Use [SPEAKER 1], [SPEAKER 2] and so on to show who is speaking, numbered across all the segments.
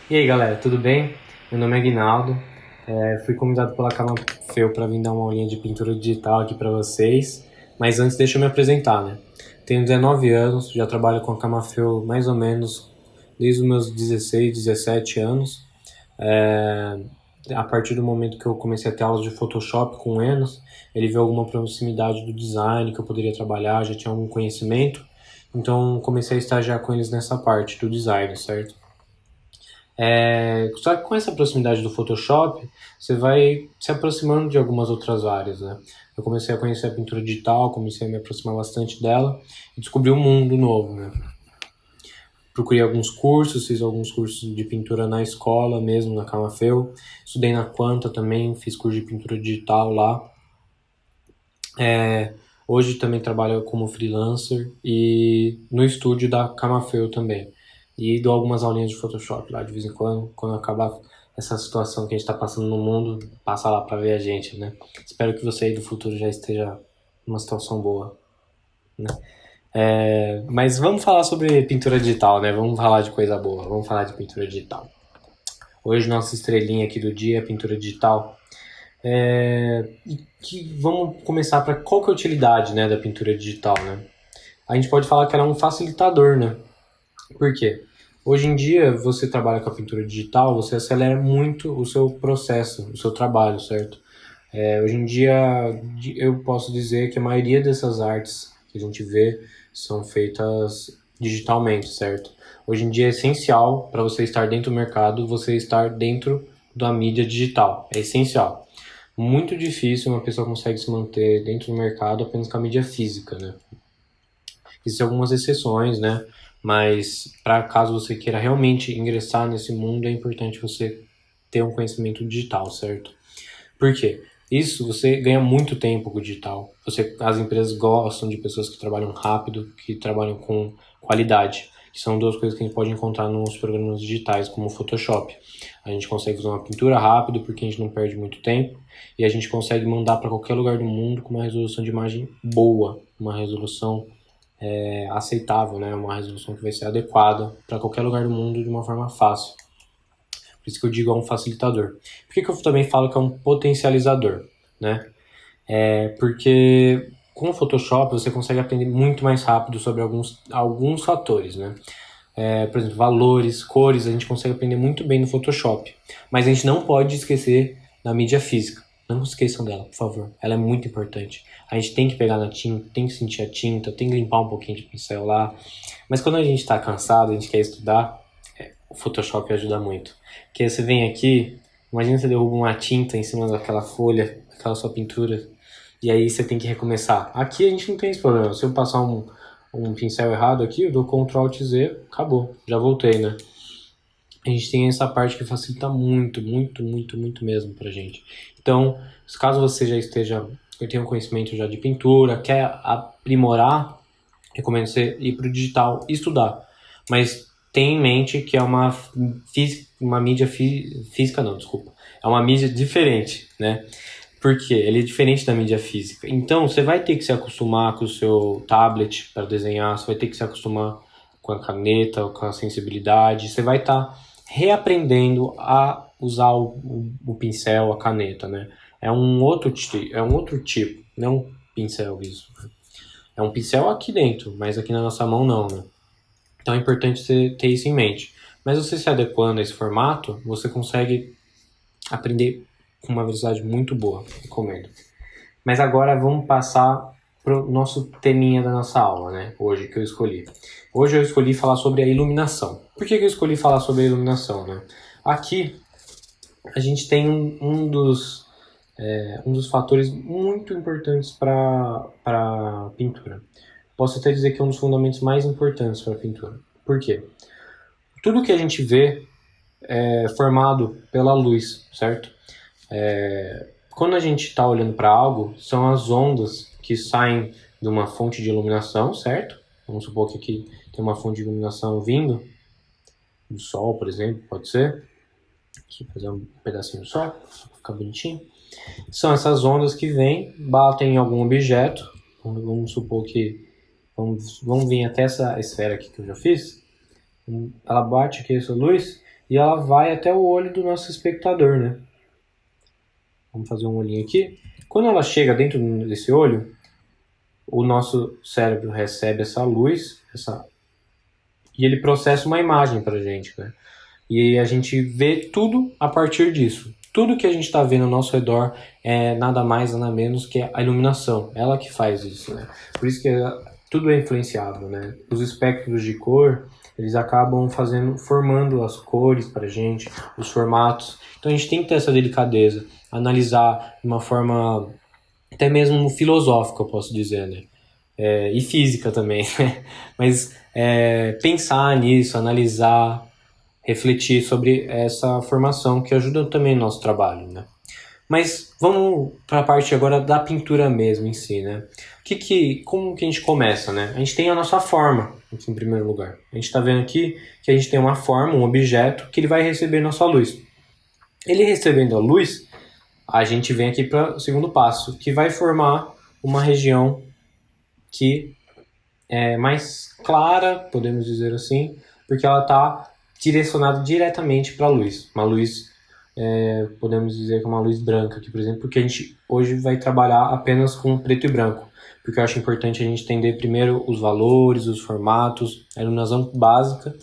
[SPEAKER 1] E aí galera, tudo bem? Meu nome é Guinaldo, fui convidado pela Camafeu para vir dar uma aulinha de pintura digital aqui para vocês, mas antes deixa eu me apresentar, né? Tenho 19 anos, já trabalho com a Camafeu mais ou menos desde os meus 16, 17 anos. É, a partir do momento que eu comecei a ter aulas de Photoshop com o Enos, ele viu alguma proximidade do design que eu poderia trabalhar, já tinha algum conhecimento, então comecei a estagiar com eles nessa parte do design, certo? Só que com essa proximidade do Photoshop, você vai se aproximando de algumas outras áreas, né? Eu comecei a conhecer a pintura digital, comecei a me aproximar bastante dela e descobri um mundo novo, né? Procurei alguns cursos, fiz alguns cursos de pintura na escola mesmo, na Camafeu. Estudei na Quanta também, fiz curso de pintura digital lá. Hoje também trabalho como freelancer e no estúdio da Camafeu também. E dou algumas aulinhas de Photoshop lá de vez em quando acabar essa situação que a gente está passando no mundo, passa lá para ver a gente, né? Espero que você aí do futuro já esteja numa situação boa, né? Mas vamos falar sobre pintura digital, né? Vamos falar de coisa boa, vamos falar de pintura digital. Hoje nossa estrelinha aqui do dia é pintura digital. Vamos começar para qual que é a utilidade, né, da pintura digital, né? A gente pode falar que ela é um facilitador, né? Por quê? Hoje em dia, você trabalha com a pintura digital, você acelera muito o seu processo, o seu trabalho, certo? Hoje em dia, eu posso dizer que a maioria dessas artes que a gente vê são feitas digitalmente, certo? Hoje em dia é essencial para você estar dentro do mercado, você estar dentro da mídia digital. É essencial. Muito difícil uma pessoa consegue se manter dentro do mercado apenas com a mídia física, né? Existem algumas exceções, né? Mas para caso você queira realmente ingressar nesse mundo, é importante você ter um conhecimento digital, certo? Por quê? Isso você ganha muito tempo com o digital. As empresas gostam de pessoas que trabalham rápido, que trabalham com qualidade. Que são duas coisas que a gente pode encontrar nos programas digitais, como o Photoshop. A gente consegue fazer uma pintura rápido, porque a gente não perde muito tempo, e a gente consegue mandar para qualquer lugar do mundo com uma resolução de imagem boa, uma resolução aceitável, né? Uma resolução que vai ser adequada para qualquer lugar do mundo de uma forma fácil. Por isso que eu digo é um facilitador. Por que eu também falo que é um potencializador, né? Porque com o Photoshop você consegue aprender muito mais rápido sobre alguns fatores, né? Por exemplo, valores, cores, a gente consegue aprender muito bem no Photoshop. Mas a gente não pode esquecer da mídia física. Não esqueçam dela, por favor. Ela é muito importante. A gente tem que pegar na tinta, tem que sentir a tinta, tem que limpar um pouquinho de pincel lá. Mas quando a gente está cansado, a gente quer estudar, o Photoshop ajuda muito. Porque você vem aqui, imagina você derruba uma tinta em cima daquela folha, daquela sua pintura, e aí você tem que recomeçar. Aqui a gente não tem esse problema. Se eu passar um pincel errado aqui, eu dou Ctrl Alt Z, acabou, já voltei, né? A gente tem essa parte que facilita muito, muito, muito, muito mesmo pra gente. Então, caso você já eu tenho um conhecimento já de pintura, quer aprimorar, recomendo você ir pro digital e estudar. Mas tenha em mente que é uma mídia física, não, desculpa. É uma mídia diferente, né? Porque ele é diferente da mídia física. Então, você vai ter que se acostumar com o seu tablet para desenhar, você vai ter que se acostumar com a caneta, com a sensibilidade, você vai estar reaprendendo a usar o pincel, a caneta, né? É um outro tipo, não é um pincel isso. É um pincel aqui dentro, mas aqui na nossa mão não, né? Então é importante você ter isso em mente. Mas você se adequando a esse formato, você consegue aprender com uma velocidade muito boa, recomendo. Mas agora vamos passar pro nosso teminha da nossa aula, né? Hoje que eu escolhi. Hoje eu escolhi falar sobre a iluminação. Por que eu escolhi falar sobre a iluminação, né? Aqui a gente tem um dos fatores muito importantes para pintura. Posso até dizer que é um dos fundamentos mais importantes para a pintura. Por quê? Tudo que a gente vê é formado pela luz, certo? Quando a gente está olhando para algo, são as ondas que saem de uma fonte de iluminação, certo? Vamos supor que aqui tem uma fonte de iluminação vindo do sol, por exemplo, pode ser. Deixa eu fazer um pedacinho do sol, para ficar bonitinho. São essas ondas que vêm, batem em algum objeto. Vamos supor que vamos vir até essa esfera aqui que eu já fiz. Ela bate aqui essa luz e ela vai até o olho do nosso espectador, né? Vamos fazer um olhinho aqui. Quando ela chega dentro desse olho, o nosso cérebro recebe essa luz, e ele processa uma imagem pra gente, né? E a gente vê tudo a partir disso. Tudo que a gente está vendo ao nosso redor é nada mais, nada menos que a iluminação. Ela que faz isso, né? Por isso que tudo é influenciável, né? Os espectros de cor, eles acabam formando as cores pra gente, os formatos. Então a gente tem que ter essa delicadeza, analisar de uma forma até mesmo filosófica, eu posso dizer, né? E física também, né? Mas pensar nisso, analisar, refletir sobre essa formação que ajuda também no nosso trabalho, né? Mas vamos para a parte agora da pintura mesmo em si, né? Como que a gente começa, né? A gente tem a nossa forma, aqui em primeiro lugar. A gente está vendo aqui que a gente tem uma forma, um objeto, que ele vai receber nossa luz. Ele recebendo a luz, a gente vem aqui para o segundo passo, que vai formar uma região que é mais clara, podemos dizer assim, porque ela está direcionada diretamente para a luz. Uma luz, podemos dizer que é uma luz branca aqui, por exemplo, porque a gente hoje vai trabalhar apenas com preto e branco, porque eu acho importante a gente entender primeiro os valores, os formatos, a iluminação básica,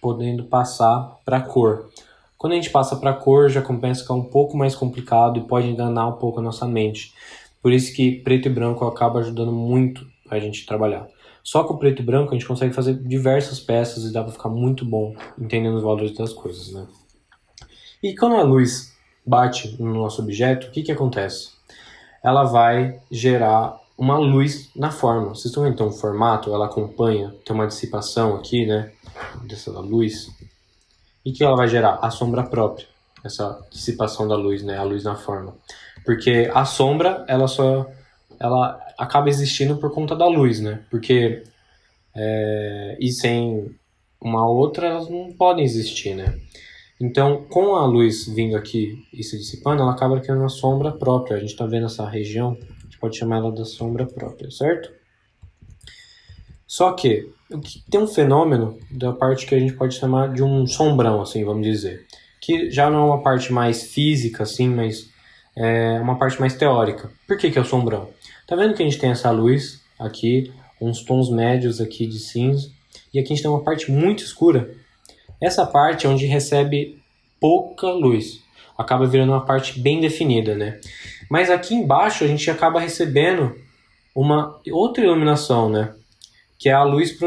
[SPEAKER 1] podendo passar para a cor. Quando a gente passa para a cor, já começa a ficar um pouco mais complicado e pode enganar um pouco a nossa mente. Por isso que preto e branco acaba ajudando muito a gente trabalhar. Só com o preto e branco a gente consegue fazer diversas peças e dá para ficar muito bom entendendo os valores das coisas, né? E quando a luz bate no nosso objeto, o que acontece? Ela vai gerar uma luz na forma. Vocês estão vendo então o formato? Ela acompanha, tem uma dissipação aqui, né? Dessa luz. E o que ela vai gerar? A sombra própria. Essa dissipação da luz, né? A luz na forma. Porque a sombra, ela acaba existindo por conta da luz, né? Porque e sem uma outra, elas não podem existir, né? Então, com a luz vindo aqui e se dissipando, ela acaba criando uma sombra própria. A gente está vendo essa região, a gente pode chamar ela da sombra própria, certo? Só que tem um fenômeno da parte que a gente pode chamar de um sombrão, assim, vamos dizer. Que já não é uma parte mais física, assim, mas é uma parte mais teórica. Por que é o sombrão? Tá vendo que a gente tem essa luz aqui, uns tons médios aqui de cinza, e aqui a gente tem uma parte muito escura. Essa parte é onde recebe pouca luz. Acaba virando uma parte bem definida, né? Mas aqui embaixo a gente acaba recebendo uma outra iluminação, né? Que é a luz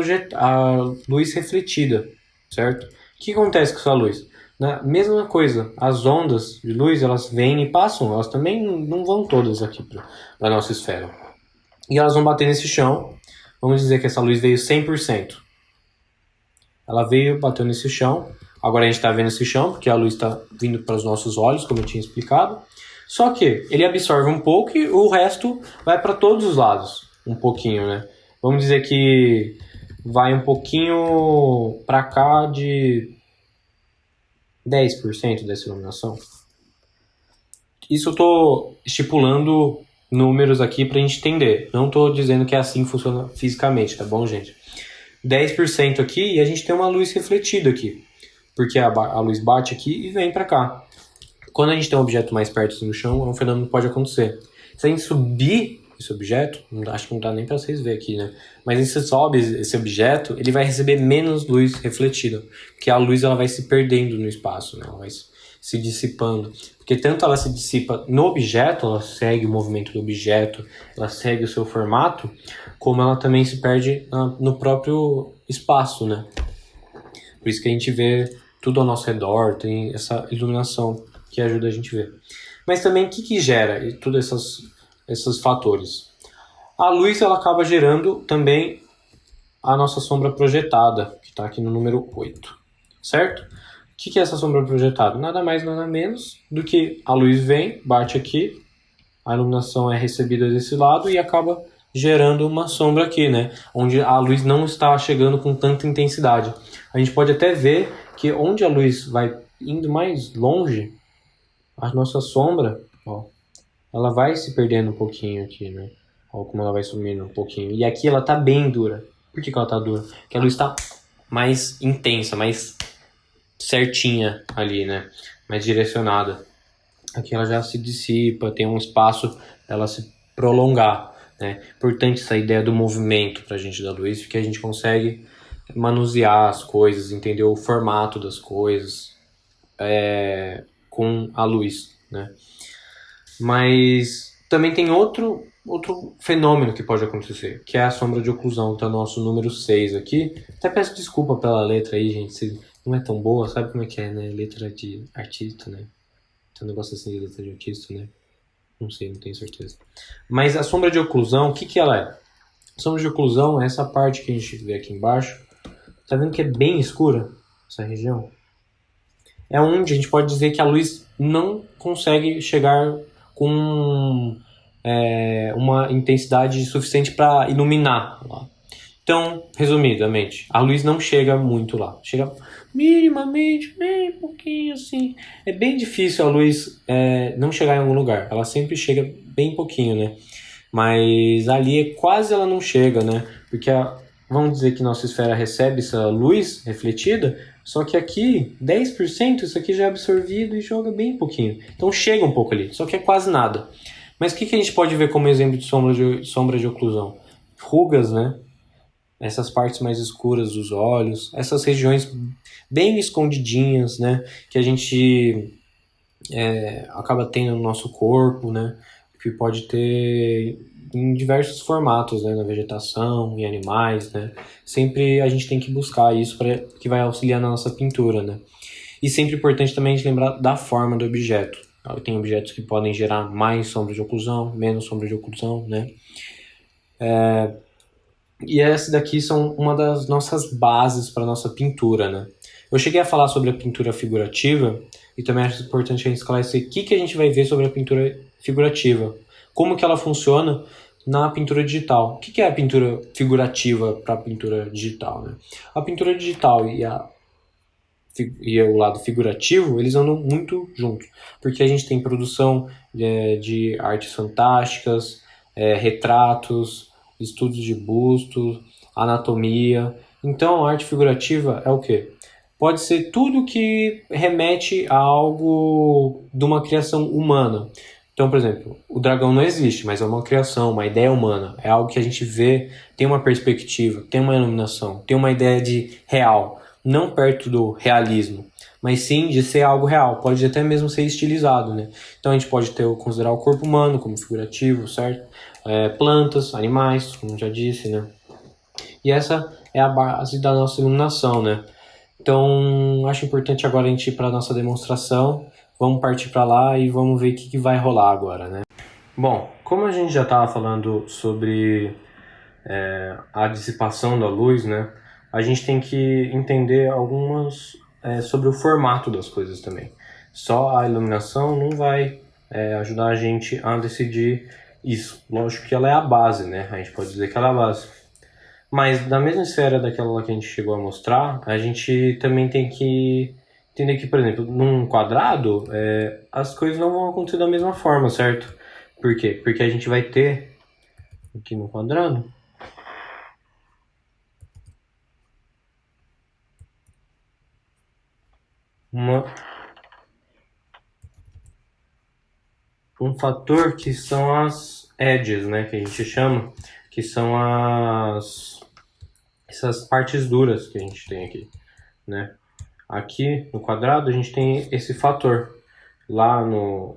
[SPEAKER 1] refletida, certo? O que acontece com essa luz? Na mesma coisa, as ondas de luz, elas vêm e passam, elas também não vão todas aqui para a nossa esfera. E elas vão bater nesse chão, vamos dizer que essa luz veio 100%. Ela veio, bateu nesse chão, agora a gente está vendo esse chão, porque a luz está vindo para os nossos olhos, como eu tinha explicado. Só que ele absorve um pouco e o resto vai para todos os lados, um pouquinho, né? Vamos dizer que vai um pouquinho para cá de 10% dessa iluminação. Isso eu estou estipulando números aqui para a gente entender. Não estou dizendo que é assim que funciona fisicamente, tá bom, gente? 10% aqui e a gente tem uma luz refletida aqui. Porque a luz bate aqui e vem para cá. Quando a gente tem um objeto mais perto no chão, um fenômeno pode acontecer. Se a gente subir esse objeto, acho que não dá nem para vocês verem aqui, né? Mas se você sobe esse objeto, ele vai receber menos luz refletida, porque a luz ela vai se perdendo no espaço, né? Ela vai se dissipando, porque tanto ela se dissipa no objeto, ela segue o movimento do objeto, ela segue o seu formato, como ela também se perde no próprio espaço, né? Por isso que a gente vê tudo ao nosso redor, tem essa iluminação que ajuda a gente a ver. Mas também o que gera todos esses fatores? A luz ela acaba gerando também a nossa sombra projetada, que está aqui no número 8, certo? O que é essa sombra projetada? Nada mais, nada menos do que a luz vem, bate aqui, a iluminação é recebida desse lado e acaba gerando uma sombra aqui, né? Onde a luz não está chegando com tanta intensidade. A gente pode até ver que onde a luz vai indo mais longe, a nossa sombra, ó, ela vai se perdendo um pouquinho aqui, né? Olha como ela vai sumindo um pouquinho. E aqui ela tá bem dura. Por que ela tá dura? Porque a luz tá mais intensa, mais certinha ali, né? Mais direcionada. Aqui ela já se dissipa, tem um espaço para ela se prolongar, né? Importante essa ideia do movimento para a gente da luz, porque a gente consegue manusear as coisas, entender o formato das coisas com a luz, né? Mas também tem outro fenômeno que pode acontecer, que é a sombra de oclusão, que tá no nosso número 6 aqui. Até peço desculpa pela letra aí, gente, se não é tão boa, sabe como é que é, né? Letra de artista, né? Tem um negócio assim de letra de artista, né? Não sei, não tenho certeza. Mas a sombra de oclusão, o que que ela é? A sombra de oclusão é essa parte que a gente vê aqui embaixo. Tá vendo que é bem escura essa região? É onde a gente pode dizer que a luz não consegue chegar com uma intensidade suficiente para iluminar lá. Então, resumidamente, a luz não chega muito lá. Chega minimamente, bem pouquinho assim. É bem difícil a luz não chegar em algum lugar. Ela sempre chega bem pouquinho, né? Mas ali quase ela não chega, né? Porque vamos dizer que nossa esfera recebe essa luz refletida, só que aqui 10% isso aqui já é absorvido e joga bem pouquinho. Então chega um pouco ali, só que é quase nada. Mas o que a gente pode ver como exemplo de sombra de oclusão? Rugas, né? Essas partes mais escuras dos olhos, essas regiões bem escondidinhas, né? Que a gente acaba tendo no nosso corpo, né? Que pode ter em diversos formatos, né? Na vegetação, em animais, né? Sempre a gente tem que buscar isso para que vai auxiliar na nossa pintura, né? E sempre importante também a gente lembrar da forma do objeto. Tem objetos que podem gerar mais sombra de oclusão, menos sombra de oclusão, né? E essas daqui são uma das nossas bases para nossa pintura, né? Eu cheguei a falar sobre a pintura figurativa e também acho importante a gente esclarecer o que a gente vai ver sobre a pintura figurativa. Como que ela funciona na pintura digital. O que é a pintura figurativa para a pintura digital, né? A pintura digital e o lado figurativo, eles andam muito juntos, porque a gente tem produção de artes fantásticas, retratos, estudos de busto, anatomia. Então, a arte figurativa é o quê? Pode ser tudo que remete a algo de uma criação humana. Então, por exemplo, o dragão não existe, mas é uma criação, uma ideia humana. É algo que a gente vê, tem uma perspectiva, tem uma iluminação, tem uma ideia de real. Não perto do realismo, mas sim de ser algo real. Pode até mesmo ser estilizado, né? Então a gente pode considerar o corpo humano como figurativo, certo? Plantas, animais, como já disse, né? E essa é a base da nossa iluminação, né? Então, acho importante agora a gente ir para a nossa demonstração. Vamos partir para lá e vamos ver o que vai rolar agora, né? Bom, como a gente já estava falando sobre a dissipação da luz, né? A gente tem que entender algumas sobre o formato das coisas também. Só a iluminação não vai ajudar a gente a decidir isso. Lógico que ela é a base, né? A gente pode dizer que ela é a base. Mas da mesma esfera daquela lá que a gente chegou a mostrar, a gente também tem que entender que, por exemplo, num quadrado, as coisas não vão acontecer da mesma forma, certo? Por quê? Porque a gente vai ter aqui no quadrado um fator que são as edges, né, que a gente chama, que são essas partes duras que a gente tem aqui, né? Aqui no quadrado a gente tem esse fator. Lá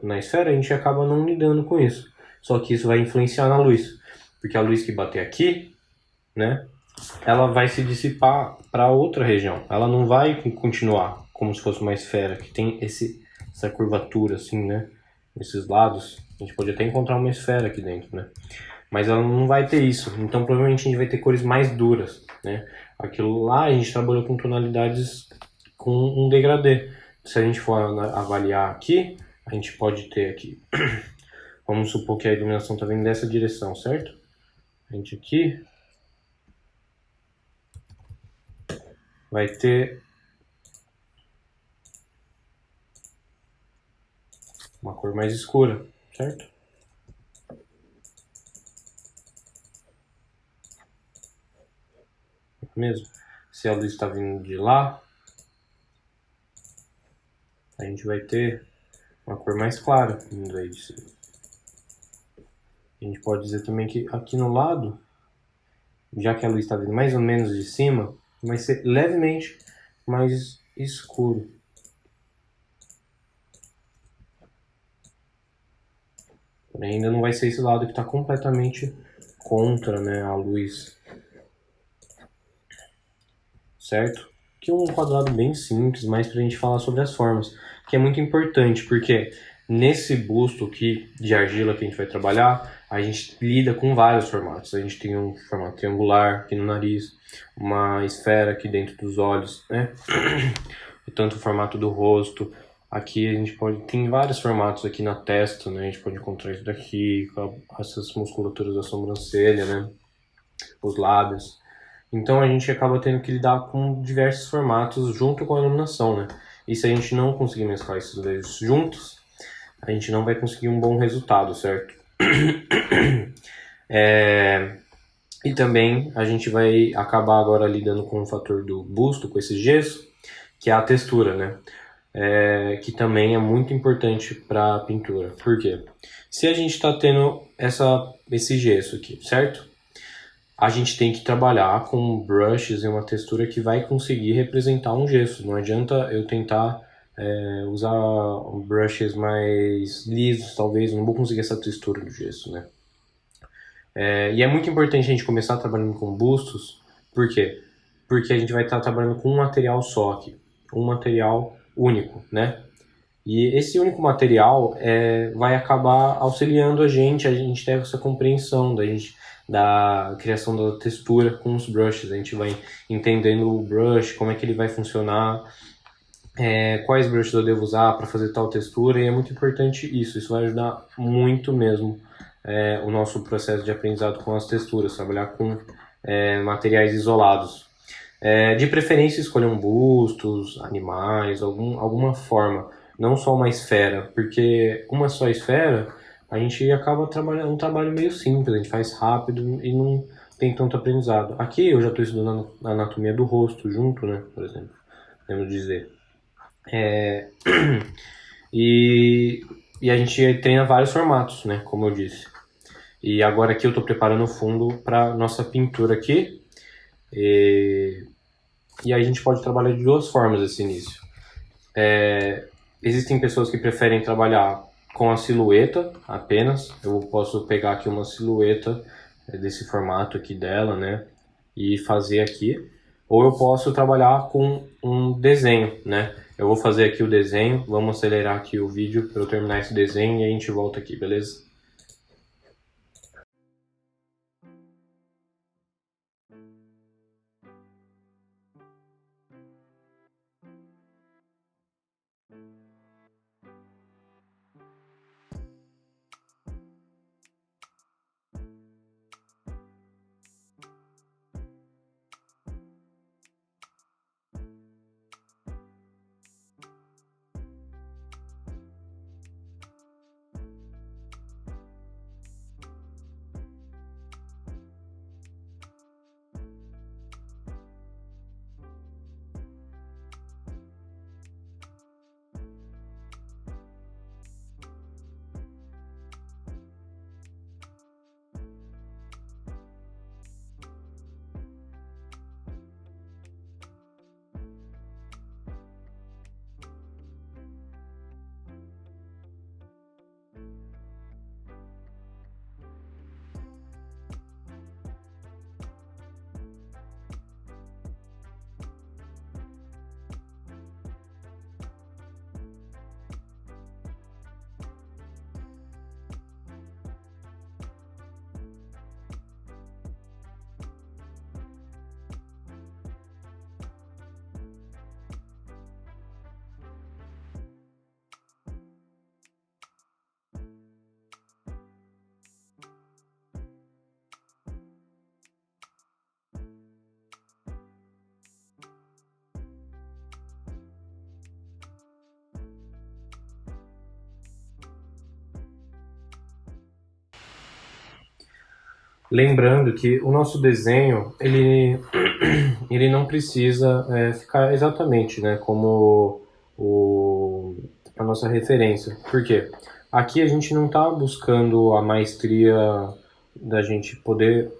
[SPEAKER 1] na esfera a gente acaba não lidando com isso. Só que isso vai influenciar na luz, porque a luz que bater aqui, né, ela vai se dissipar para outra região. Ela não vai continuar como se fosse uma esfera que tem essa curvatura assim, né? Nesses lados. A gente pode até encontrar uma esfera aqui dentro, né? Mas ela não vai ter isso. Então provavelmente a gente vai ter cores mais duras, né? Aquilo lá a gente trabalhou com tonalidades com um degradê. Se a gente for avaliar aqui, a gente pode ter aqui. Vamos supor que a iluminação está vindo dessa direção, certo? A gente aqui vai ter uma cor mais escura, certo? Mesmo. Se a luz está vindo de lá, a gente vai ter uma cor mais clara vindo aí de cima. A gente pode dizer também que aqui no lado, já que a luz está vindo mais ou menos de cima, vai ser levemente mais escuro. Porém, ainda não vai ser esse lado que está completamente contra, né, a luz. Certo? Aqui um quadrado bem simples, mais para a gente falar sobre as formas, que é muito importante, porque nesse busto aqui de argila que a gente vai trabalhar, a gente lida com vários formatos. A gente tem um formato triangular aqui no nariz, uma esfera aqui dentro dos olhos, né? Tanto o formato do rosto. Aqui a gente tem vários formatos aqui na testa, né? A gente pode encontrar isso daqui, essas musculaturas da sobrancelha, né? Os lábios. Então a gente acaba tendo que lidar com diversos formatos junto com a iluminação, né? E se a gente não conseguir mesclar esses dois juntos, a gente não vai conseguir um bom resultado, certo? E também a gente vai acabar agora lidando com o fator do busto, com esse gesso, que é a textura, né? Que também é muito importante para a pintura. Por quê? Se a gente está tendo esse gesso aqui, certo? A gente tem que trabalhar com brushes e uma textura que vai conseguir representar um gesso. Não adianta eu tentar usar brushes mais lisos, talvez, eu não vou conseguir essa textura do gesso, né? E é muito importante a gente começar trabalhando com bustos. Por quê? Porque a gente vai estar trabalhando com um material só aqui, um material único, né? E esse único material vai acabar auxiliando a gente ter essa compreensão da criação da textura com os brushes. A gente vai entendendo o brush, como é que ele vai funcionar, quais brushes eu devo usar para fazer tal textura, e é muito importante isso vai ajudar muito mesmo o nosso processo de aprendizado com as texturas, trabalhar com materiais isolados. De preferência escolher bustos, animais, alguma forma, não só uma esfera, porque uma só esfera a gente acaba trabalhando um trabalho meio simples, a gente faz rápido e não tem tanto aprendizado. Aqui eu já estou estudando a anatomia do rosto junto, né, por exemplo, podemos dizer. E a gente treina vários formatos, né, como eu disse. E agora aqui eu estou preparando o fundo para nossa pintura aqui. E a gente pode trabalhar de duas formas esse início. Existem pessoas que preferem trabalhar com a silhueta apenas. Eu posso pegar aqui uma silhueta desse formato aqui dela, né, e fazer aqui. Ou eu posso trabalhar com um desenho, né. Eu vou fazer aqui o desenho, vamos acelerar aqui o vídeo para eu terminar esse desenho e a gente volta aqui, beleza? Lembrando que o nosso desenho, ele não precisa ficar exatamente, né, como a nossa referência. Por quê? Aqui a gente não está buscando a maestria da gente poder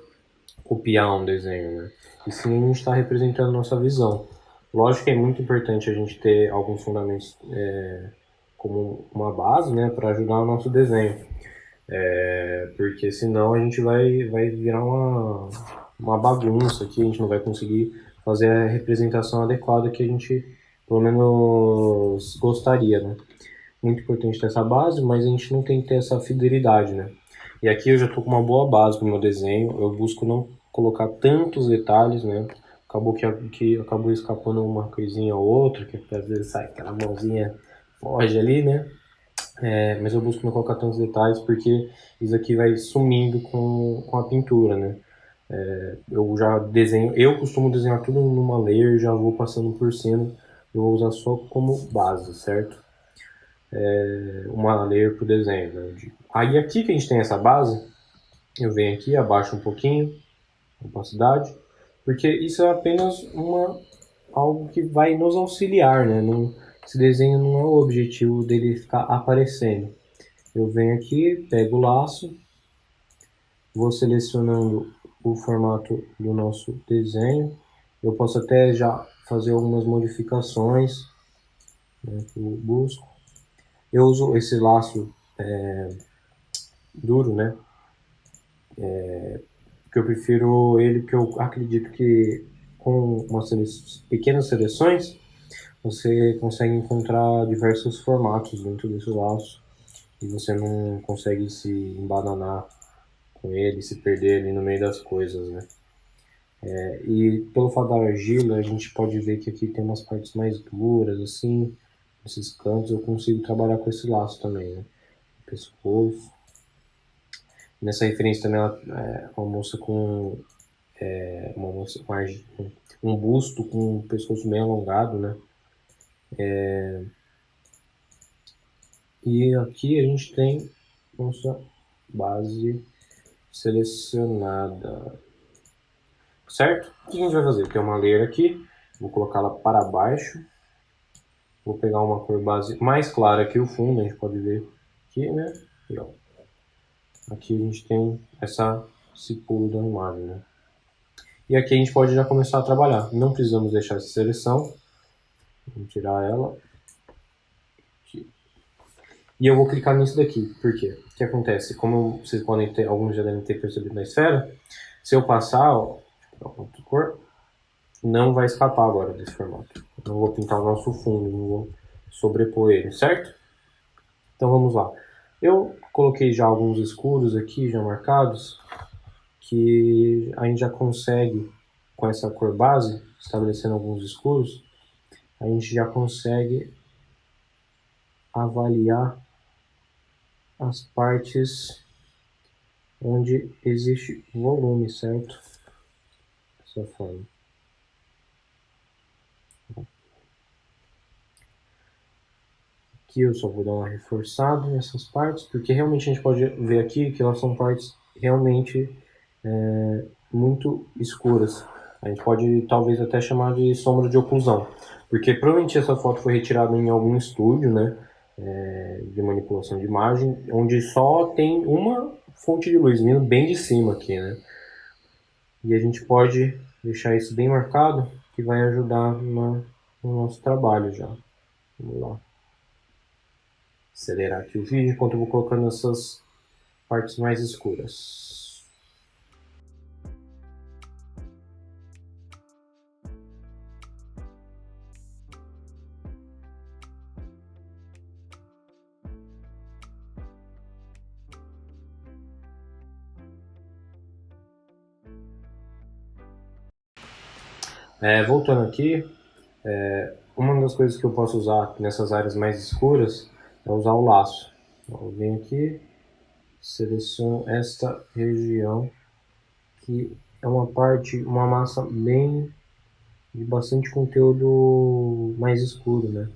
[SPEAKER 1] copiar um desenho, né? E sim a gente está representando a nossa visão. Lógico que é muito importante a gente ter alguns fundamentos como uma base, né, para ajudar o nosso desenho. Porque senão a gente vai virar uma bagunça aqui, a gente não vai conseguir fazer a representação adequada que a gente, pelo menos, gostaria, né? Muito importante ter essa base, mas a gente não tem que ter essa fidelidade, né? E aqui eu já estou com uma boa base para o meu desenho, eu busco não colocar tantos detalhes, né? Acabou que acabou escapando uma coisinha ou outra, que às vezes sai aquela mãozinha foge ali, né? Mas eu busco não colocar tantos detalhes porque isso aqui vai sumindo com a pintura, né? Eu já desenho, eu costumo desenhar tudo numa layer, já vou passando por cima, eu vou usar só como base, certo? Uma layer pro desenho, né? Aí aqui que a gente tem essa base, eu venho aqui, abaixo um pouquinho a opacidade, porque isso é apenas algo que vai nos auxiliar, né? Esse desenho não é o objetivo dele ficar aparecendo. Eu venho aqui, pego o laço, vou selecionando o formato do nosso desenho. Eu posso até já fazer algumas modificações, né, que eu busco. Eu uso esse laço duro, né? Porque eu prefiro ele, que eu acredito que com pequenas seleções você consegue encontrar diversos formatos dentro desse laço e você não consegue se embananar com ele, se perder ali no meio das coisas, né? E pelo fato da argila, a gente pode ver que aqui tem umas partes mais duras, assim, nesses cantos eu consigo trabalhar com esse laço também, né? Pescoço. Nessa referência também é uma moça com um busto com o pescoço meio alongado, né? E aqui a gente tem nossa base selecionada, certo? O que a gente vai fazer? Tem uma layer aqui, vou colocá-la para baixo, vou pegar uma cor base mais clara que o fundo, a gente pode ver aqui, né? E, ó, aqui a gente tem esse pulo da imagem, né? E aqui a gente pode já começar a trabalhar. Não precisamos deixar essa seleção, vamos tirar ela. E eu vou clicar nisso daqui, por quê? O que acontece? Como vocês podem ter, alguns já devem ter percebido na esfera, se eu passar, ó, outra cor, não vai escapar agora desse formato. Eu não vou pintar o nosso fundo, não vou sobrepor ele, certo? Então vamos lá. Eu coloquei já alguns escuros aqui, já marcados, que a gente já consegue, com essa cor base, estabelecendo alguns escuros, a gente já consegue avaliar as partes onde existe volume, certo? Dessa forma. Aqui eu só vou dar uma reforçada nessas partes, porque realmente a gente pode ver aqui que elas são partes realmente muito escuras. A gente pode talvez até chamar de sombra de oclusão, porque provavelmente essa foto foi retirada em algum estúdio, né, de manipulação de imagem, onde só tem uma fonte de luz vindo bem de cima aqui, né? E a gente pode deixar isso bem marcado, que vai ajudar no nosso trabalho já. Vamos lá. Acelerar aqui o vídeo enquanto eu vou colocando essas partes mais escuras. Voltando aqui, uma das coisas que eu posso usar nessas áreas mais escuras é usar o laço. Eu venho aqui, seleciono esta região, que é uma massa bem de bastante conteúdo mais escuro, né?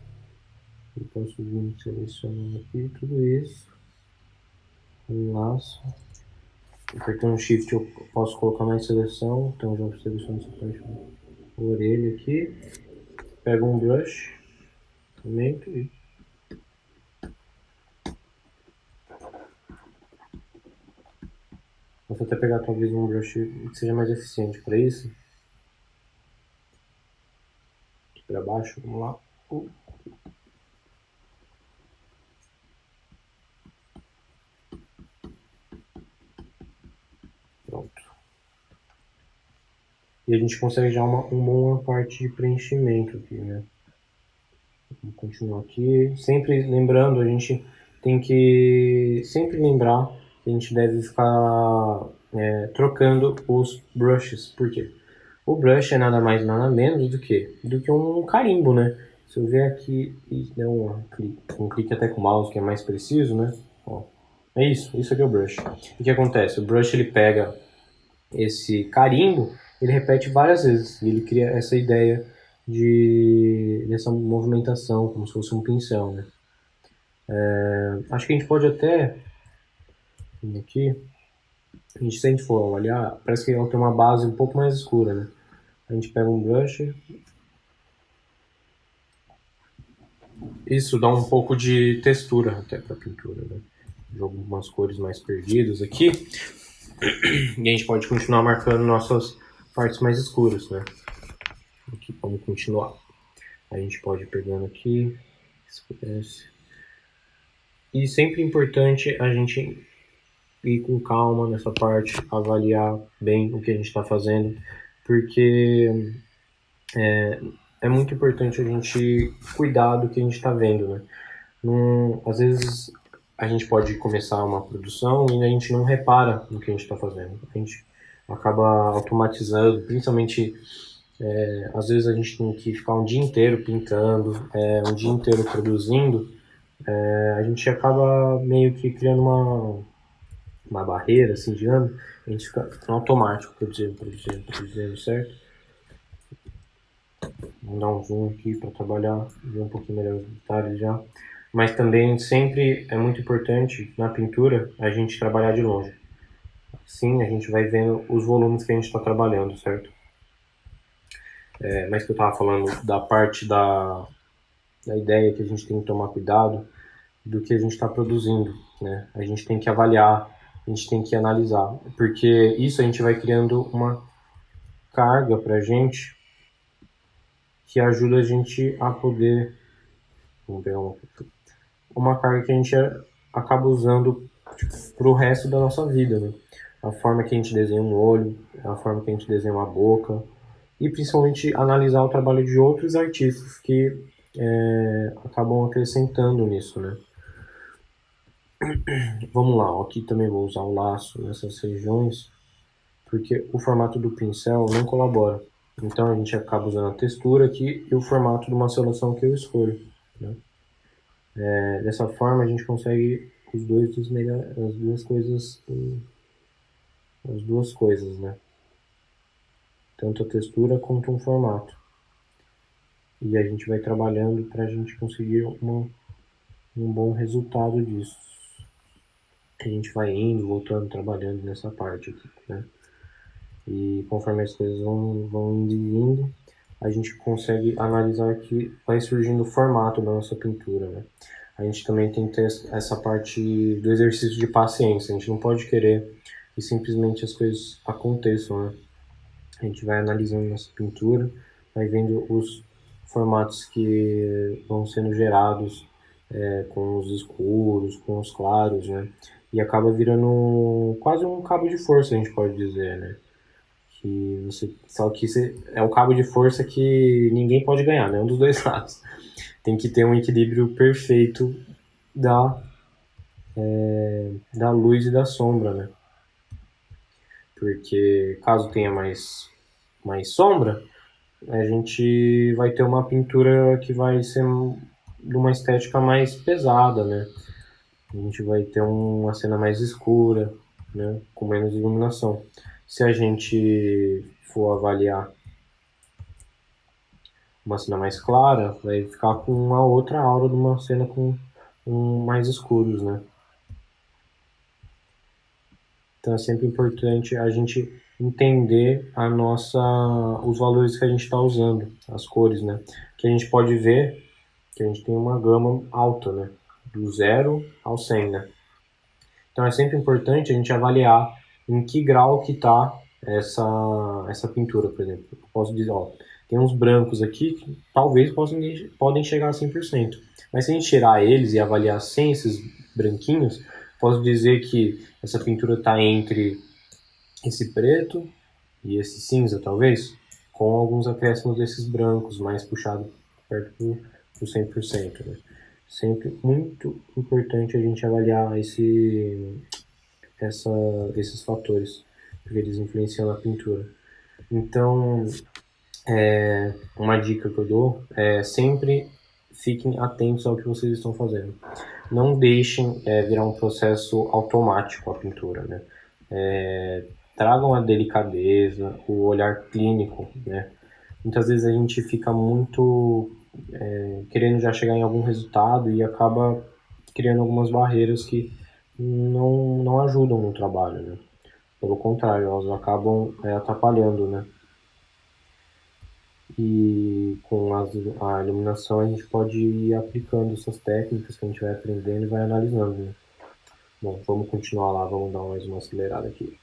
[SPEAKER 1] Eu posso vir selecionando aqui tudo isso, um laço. Apertando Shift eu posso colocar mais seleção, então já seleciono essa parte da orelha aqui. Pego um brush, aumento e Posso até pegar talvez um brush que seja mais eficiente para isso. Aqui para baixo, vamos lá. Pronto. E a gente consegue já uma boa parte de preenchimento aqui, né? Vamos continuar aqui. Sempre lembrando, a gente tem que sempre lembrar que a gente deve ficar trocando os brushes. Por quê? O brush é nada mais nada menos do que um carimbo, né? Se eu ver aqui e der um clique até com o mouse, que é mais preciso, né? Ó, é isso aqui é o brush. O que acontece? O brush ele pega esse carimbo, ele repete várias vezes e ele cria essa ideia dessa movimentação, como se fosse um pincel, né? Acho que a gente pode até aqui, se a gente for olhar, parece que ela tem uma base um pouco mais escura, né? A gente pega um brush, isso dá um pouco de textura até para a pintura, né? Jogo umas cores mais perdidas aqui e a gente pode continuar marcando nossas partes mais escuras, né? Aqui, vamos continuar. A gente pode ir pegando aqui, se pudesse. E sempre é importante a gente ir com calma nessa parte, avaliar bem o que a gente está fazendo, porque é muito importante a gente cuidar do que a gente está vendo, né? Às vezes a gente pode começar uma produção e a gente não repara no que a gente está fazendo. A gente acaba automatizando, principalmente às vezes a gente tem que ficar um dia inteiro pintando, um dia inteiro produzindo, a gente acaba meio que criando uma barreira, assim, digamos, a gente fica no automático, produzindo, certo? Vamos dar um zoom aqui para trabalhar, ver um pouquinho melhor os detalhes já. Mas também sempre é muito importante na pintura a gente trabalhar de longe. Sim, a gente vai vendo os volumes que a gente está trabalhando, certo? Mas que eu estava falando da parte da ideia que a gente tem que tomar cuidado do que a gente está produzindo, né? A gente tem que avaliar, a gente tem que analisar, porque isso a gente vai criando uma carga para a gente que ajuda a gente a poder, vamos pegar uma carga que a gente acaba usando para o resto da nossa vida, né? A forma que a gente desenha um olho, a forma que a gente desenha uma boca, e principalmente analisar o trabalho de outros artistas que acabam acrescentando nisso, né? Vamos lá, aqui também vou usar o laço nessas regiões, porque o formato do pincel não colabora. Então a gente acaba usando a textura aqui e o formato de uma solução que eu escolho, né? Dessa forma a gente consegue as duas coisas, né? Tanto a textura quanto um formato. E a gente vai trabalhando para a gente conseguir um bom resultado disso. A gente vai indo, voltando, trabalhando nessa parte aqui, né? E conforme as coisas vão indo e indo, a gente consegue analisar que vai surgindo o formato da nossa pintura, né? A gente também tem que ter essa parte do exercício de paciência. A gente não pode querer que simplesmente as coisas aconteçam, né? A gente vai analisando nossa pintura, vai vendo os formatos que vão sendo gerados com os escuros, com os claros, né? E acaba virando quase um cabo de força, a gente pode dizer, né? Só que é um cabo de força que ninguém pode ganhar, né? Um dos dois lados. Tem que ter um equilíbrio perfeito da luz e da sombra, né? Porque caso tenha mais sombra, a gente vai ter uma pintura que vai ser de uma estética mais pesada, né? A gente vai ter uma cena mais escura, né? Com menos iluminação. Se a gente for avaliar uma cena mais clara, vai ficar com uma outra aura de uma cena com mais escuros, né? Então é sempre importante a gente entender os valores que a gente está usando, as cores, né? Que a gente pode ver que a gente tem uma gama alta, né? Do 0 ao 100, né? Então é sempre importante a gente avaliar em que grau que está essa pintura, por exemplo. Eu posso dizer, ó, tem uns brancos aqui que talvez podem chegar a 100%. Mas se a gente tirar eles e avaliar sem esses branquinhos, posso dizer que essa pintura está entre esse preto e esse cinza, talvez, com alguns acréscimos desses brancos, mais puxado perto do 100%, né? Sempre muito importante a gente avaliar esses fatores, porque eles influenciam na pintura. Então, uma dica que eu dou é sempre fiquem atentos ao que vocês estão fazendo. Não deixem virar um processo automático a pintura, né? Tragam a delicadeza, o olhar clínico, né? Muitas vezes a gente fica muito querendo já chegar em algum resultado e acaba criando algumas barreiras que não ajudam no trabalho, né? Pelo contrário, elas acabam atrapalhando, né? E com a iluminação a gente pode ir aplicando essas técnicas que a gente vai aprendendo e vai analisando, né? Bom, vamos continuar lá, vamos dar mais uma acelerada aqui.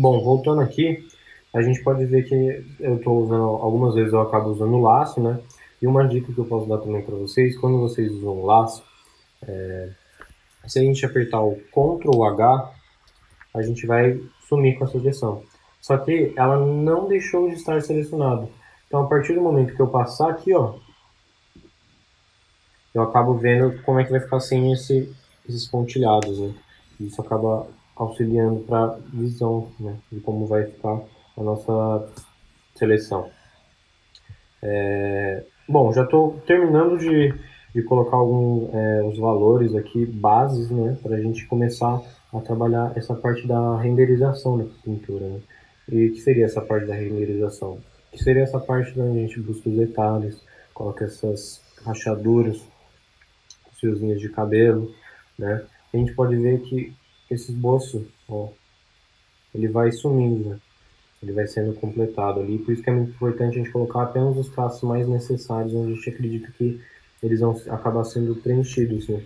[SPEAKER 1] Bom, voltando aqui, a gente pode ver que eu estou usando, algumas vezes eu acabo usando o laço, né? E uma dica que eu posso dar também para vocês, quando vocês usam o laço, se a gente apertar o Ctrl H, a gente vai sumir com a seleção. Só que ela não deixou de estar selecionada. Então, a partir do momento que eu passar aqui, ó, eu acabo vendo como é que vai ficar sem esses pontilhados, né? Isso acaba auxiliando para a visão, né, de como vai ficar a nossa seleção. Bom, já estou terminando de colocar os valores aqui, bases, né, para a gente começar a trabalhar essa parte da renderização da pintura, né? E o que seria essa parte da renderização? Que seria essa parte onde a gente busca os detalhes, coloca essas rachaduras, fiozinhos de cabelo, né? A gente pode ver que esse esboço, ó, ele vai sumindo, né? Ele vai sendo completado ali, por isso que é muito importante a gente colocar apenas os traços mais necessários, onde a gente acredita que eles vão acabar sendo preenchidos, né?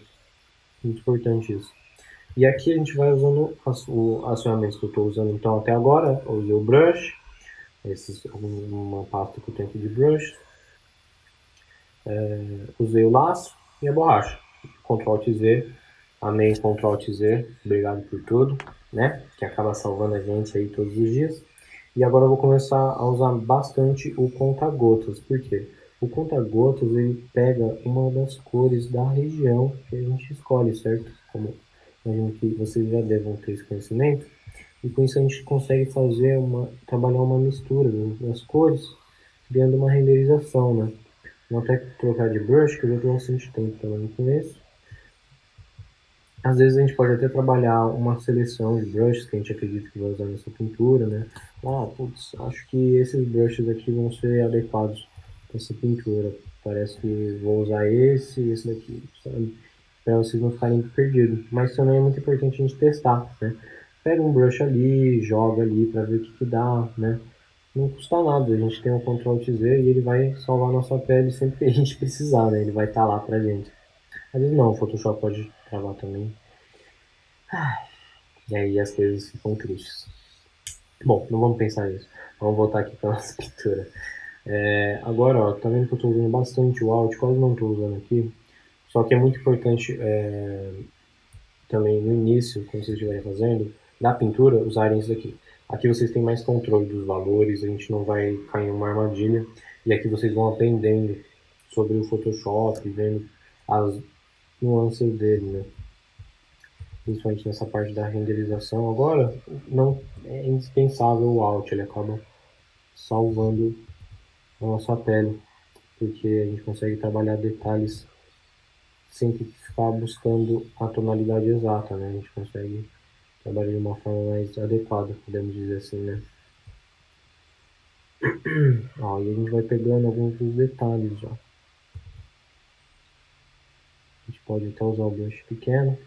[SPEAKER 1] Muito importante isso. E aqui a gente vai usando as ferramentas que eu estou usando então até agora. Eu usei o brush, uma pasta que eu tenho aqui de brush, usei o laço e a borracha. Ctrl Alt Z, amém, Ctrl Alt Z, obrigado por tudo, né? Que acaba salvando a gente aí todos os dias. E agora eu vou começar a usar bastante o conta-gotas. Por quê? O conta-gotas ele pega uma das cores da região que a gente escolhe, certo? Como imagino que vocês já devem ter esse conhecimento. E com isso a gente consegue trabalhar uma mistura das cores criando uma renderização, né? Vou até trocar de brush, que eu já estou bastante tempo trabalhando com isso. Às vezes a gente pode até trabalhar uma seleção de brushes que a gente acredita que vai usar nessa pintura, né? Putz, acho que esses brushes aqui vão ser adequados para essa pintura. Parece que vou usar esse e esse daqui, sabe? Para vocês não ficarem perdidos. Mas também é muito importante a gente testar, né? Pega um brush ali, joga ali para ver o que dá, né? Não custa nada, a gente tem um Ctrl+Z e ele vai salvar a nossa pele sempre que a gente precisar, né? Ele vai estar lá pra gente. Às vezes não, o Photoshop pode travar também. E aí as coisas ficam tristes. Bom, não vamos pensar nisso. Vamos voltar aqui para nossa pintura. Agora, ó, tá vendo que eu estou usando bastante o Alt, quase não estou usando aqui. Só que é muito importante também no início, quando vocês estiverem fazendo, da pintura, usarem isso daqui. Aqui vocês têm mais controle dos valores, a gente não vai cair em uma armadilha. E aqui vocês vão aprendendo sobre o Photoshop, vendo as nuances dele, né? Principalmente nessa parte da renderização. Agora, não é indispensável o Alt, ele acaba salvando a nossa pele, porque a gente consegue trabalhar detalhes sem ter que ficar buscando a tonalidade exata, né? A gente consegue trabalhar de uma forma mais adequada, podemos dizer assim, né? Ó, e a gente vai pegando alguns dos detalhes já. A gente pode até usar o brush pequeno.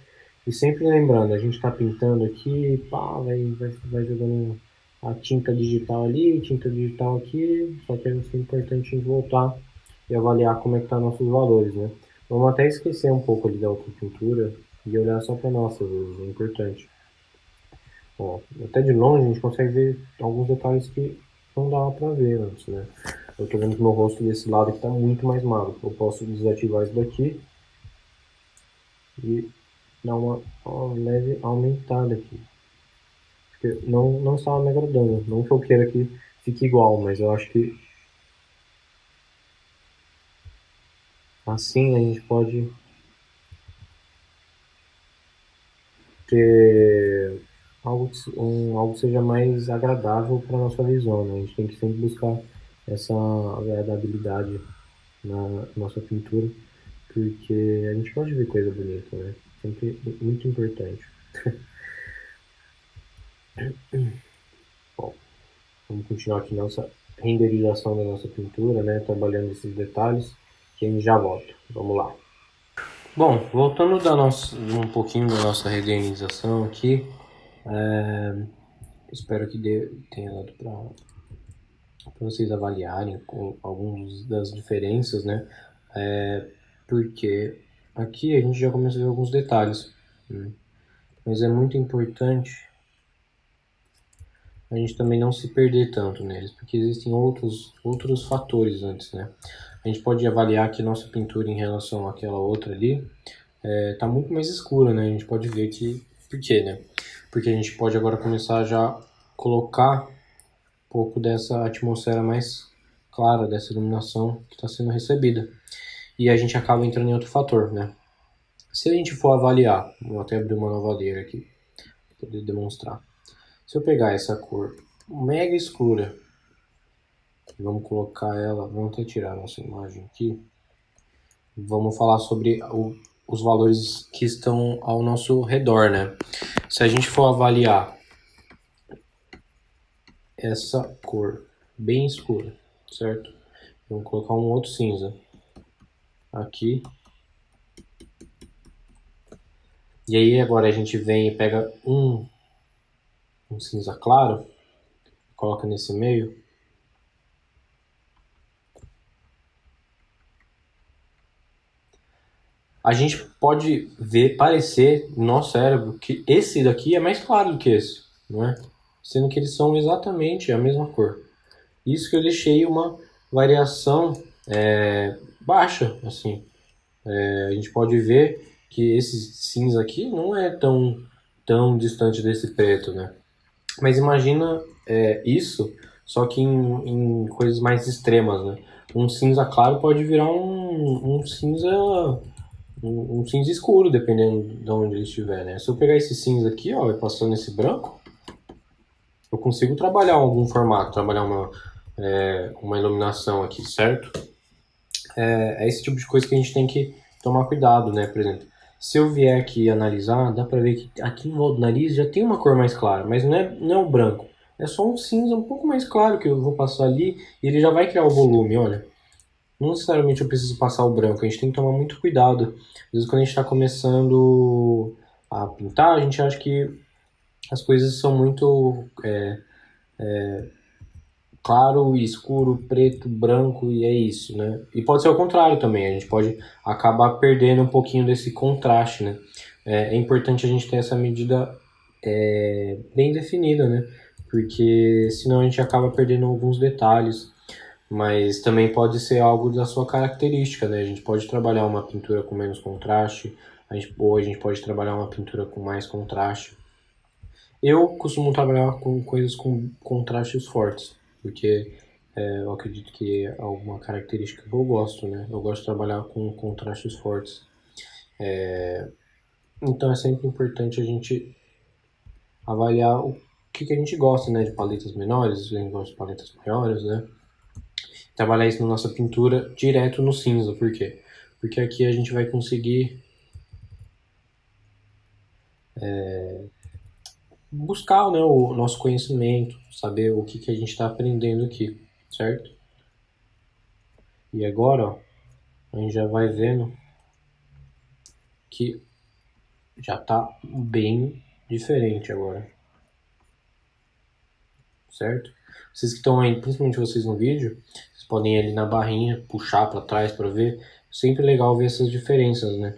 [SPEAKER 1] E sempre lembrando, a gente está pintando aqui, pá, vai jogando a tinta digital ali, tinta digital aqui, só que é importante a gente voltar e avaliar como é que tá nossos valores, né? Vamos até esquecer um pouco ali da outra pintura e olhar só para nossa, às vezes, é importante. Ó, até de longe a gente consegue ver alguns detalhes que não dava para ver antes, né? Eu tô vendo que meu rosto desse lado aqui tá muito mais magro. Eu posso desativar isso daqui e dar uma leve aumentada aqui. Porque não estava me agradando. Não que eu queira que fique igual, mas eu acho que assim a gente pode ter algo que seja mais agradável para nossa visão, né? A gente tem que sempre buscar essa agradabilidade na nossa pintura, porque a gente pode ver coisa bonita, né? Sempre muito importante. Bom, vamos continuar aqui nossa renderização da nossa pintura, né? Trabalhando esses detalhes, que a gente já volta. Vamos lá. Bom, voltando um pouquinho da nossa renderização aqui, espero que tenha dado para vocês avaliarem com algumas das diferenças, né? Porque aqui a gente já começa a ver alguns detalhes, né? Mas é muito importante a gente também não se perder tanto neles, porque existem outros fatores antes, né? A gente pode avaliar que nossa pintura em relação àquela outra ali tá muito mais escura, né? A gente pode ver que... Por quê, né? Porque a gente pode agora começar a já colocar um pouco dessa atmosfera mais clara, dessa iluminação que está sendo recebida. E a gente acaba entrando em outro fator, né? Se a gente for avaliar, vou até abrir uma nova layer aqui, para poder demonstrar. Se eu pegar essa cor mega escura, vamos colocar ela, vamos até tirar a nossa imagem aqui, vamos falar sobre os valores que estão ao nosso redor, né? Se a gente for avaliar essa cor bem escura, certo? Vamos colocar um outro cinza aqui. E aí agora a gente vem e pega um cinza claro, coloca nesse meio. A gente pode ver, parecer no nosso cérebro que esse daqui é mais claro do que esse, não é? Sendo que eles são exatamente a mesma cor. Isso que eu deixei uma variação baixa, assim. A gente pode ver que esse cinza aqui não é tão distante desse preto, né? Mas imagina isso, só que em coisas mais extremas, né? Um cinza claro pode virar um cinza escuro, dependendo de onde ele estiver, né? Se eu pegar esse cinza aqui, ó, e passando esse branco, eu consigo trabalhar algum formato, trabalhar uma iluminação aqui, certo? É esse tipo de coisa que a gente tem que tomar cuidado, né? Por exemplo, se eu vier aqui analisar, dá pra ver que aqui em volta do nariz já tem uma cor mais clara, mas não é o branco. É só um cinza um pouco mais claro que eu vou passar ali e ele já vai criar o volume, olha. Não necessariamente eu preciso passar o branco, a gente tem que tomar muito cuidado. Às vezes quando a gente está começando a pintar, a gente acha que as coisas são muito claro e escuro, preto, branco e é isso, né? E pode ser o contrário também, a gente pode acabar perdendo um pouquinho desse contraste, né? É importante a gente ter essa medida bem definida, né? Porque senão a gente acaba perdendo alguns detalhes. Mas também pode ser algo da sua característica, né? A gente pode trabalhar uma pintura com menos contraste, ou a gente pode trabalhar uma pintura com mais contraste. Eu costumo trabalhar com coisas com contrastes fortes, porque eu acredito que é alguma característica que eu gosto, né? Eu gosto de trabalhar com contrastes fortes. Então é sempre importante a gente avaliar o que a gente gosta, né? De paletas menores, a gente gosta de paletas maiores, né? Trabalhar isso na nossa pintura direto no cinza. Por quê? Porque aqui a gente vai conseguir buscar, né, o nosso conhecimento, saber o que a gente está aprendendo aqui, certo? E agora, ó, a gente já vai vendo que já está bem diferente agora, certo? Vocês que estão aí, principalmente vocês no vídeo, vocês podem ir ali na barrinha, puxar para trás para ver. Sempre legal ver essas diferenças, né?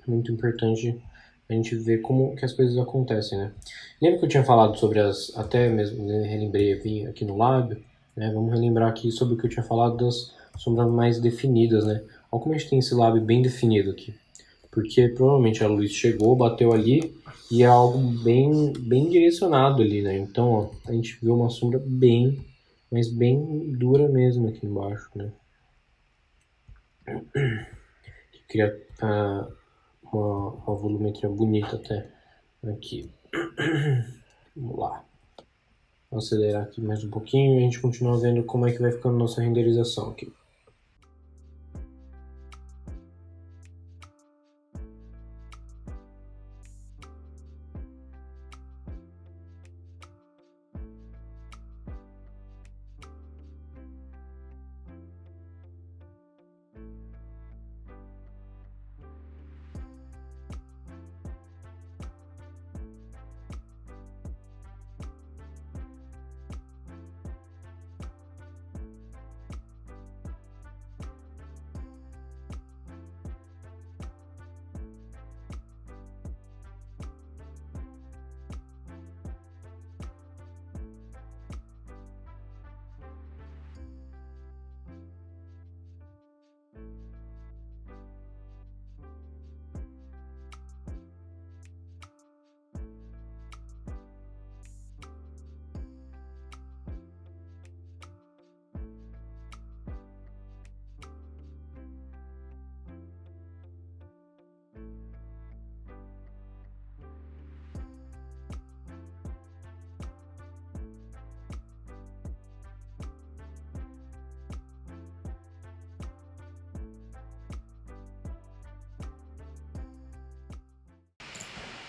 [SPEAKER 1] Muito importante a gente ver como que as coisas acontecem, né? Lembra que eu tinha falado sobre até mesmo, né, relembrei aqui no lábio, né? Vamos relembrar aqui sobre o que eu tinha falado das sombras mais definidas, né? Olha como a gente tem esse lábio bem definido aqui. Porque provavelmente a luz chegou, bateu ali e é algo bem direcionado ali, né? Então, ó, a gente vê uma sombra mas bem dura mesmo aqui embaixo, né? Que cria uma volumetria bonita até aqui. Vamos lá. Vou acelerar aqui mais um pouquinho e a gente continua vendo como é que vai ficando nossa renderização aqui.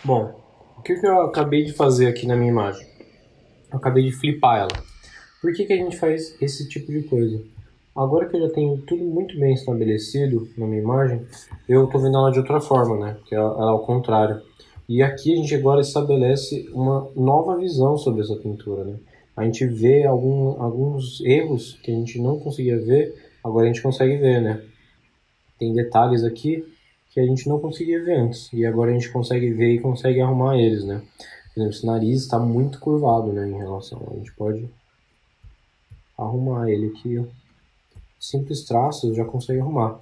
[SPEAKER 1] Bom, o que eu acabei de fazer aqui na minha imagem? Eu acabei de flipar ela. Por que a gente faz esse tipo de coisa? Agora que eu já tenho tudo muito bem estabelecido na minha imagem, eu estou vendo ela de outra forma, né? Que ela é ao contrário. E aqui a gente agora estabelece uma nova visão sobre essa pintura, né? A gente vê alguns erros que a gente não conseguia ver, agora a gente consegue ver, né? Tem detalhes aqui que a gente não conseguia ver antes, e agora a gente consegue ver e consegue arrumar eles, né? Por exemplo, esse nariz está muito curvado, né, em relação. A gente pode arrumar ele aqui, simples traços já consegue arrumar.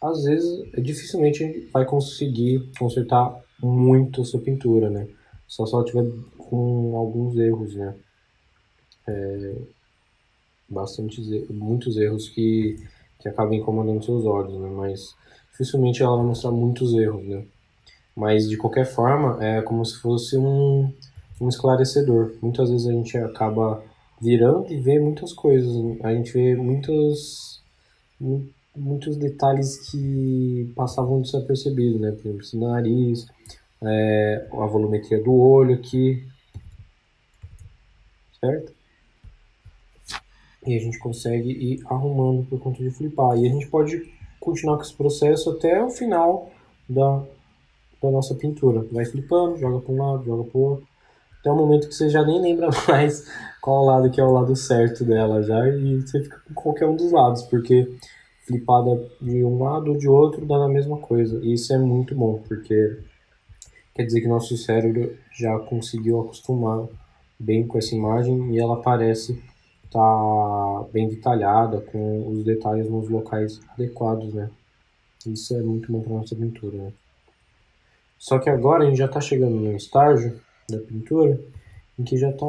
[SPEAKER 1] Às vezes, dificilmente a gente vai conseguir consertar muito a sua pintura, né? Só se ela tiver com alguns erros, né? Muitos erros que acabam incomodando seus olhos, né? Mas dificilmente ela vai mostrar muitos erros, né? Mas de qualquer forma, é como se fosse um esclarecedor. Muitas vezes a gente acaba virando e vê muitas coisas. A gente vê muitos detalhes que passavam desapercebidos, né? Por exemplo, esse nariz, a volumetria do olho aqui, certo? E a gente consegue ir arrumando por conta de flipar. E a gente pode continuar com esse processo até o final da nossa pintura. Vai flipando, joga para um lado, joga para o outro. Até o momento que você já nem lembra mais qual lado que é o lado certo dela já. E você fica com qualquer um dos lados, porque flipada de um lado ou de outro dá na mesma coisa. E isso é muito bom, porque quer dizer que nosso cérebro já conseguiu acostumar bem com essa imagem e ela parece estar bem detalhada, com os detalhes nos locais adequados, né? Isso é muito bom para nossa pintura, né? Só que agora a gente já está chegando num estágio da pintura em que já está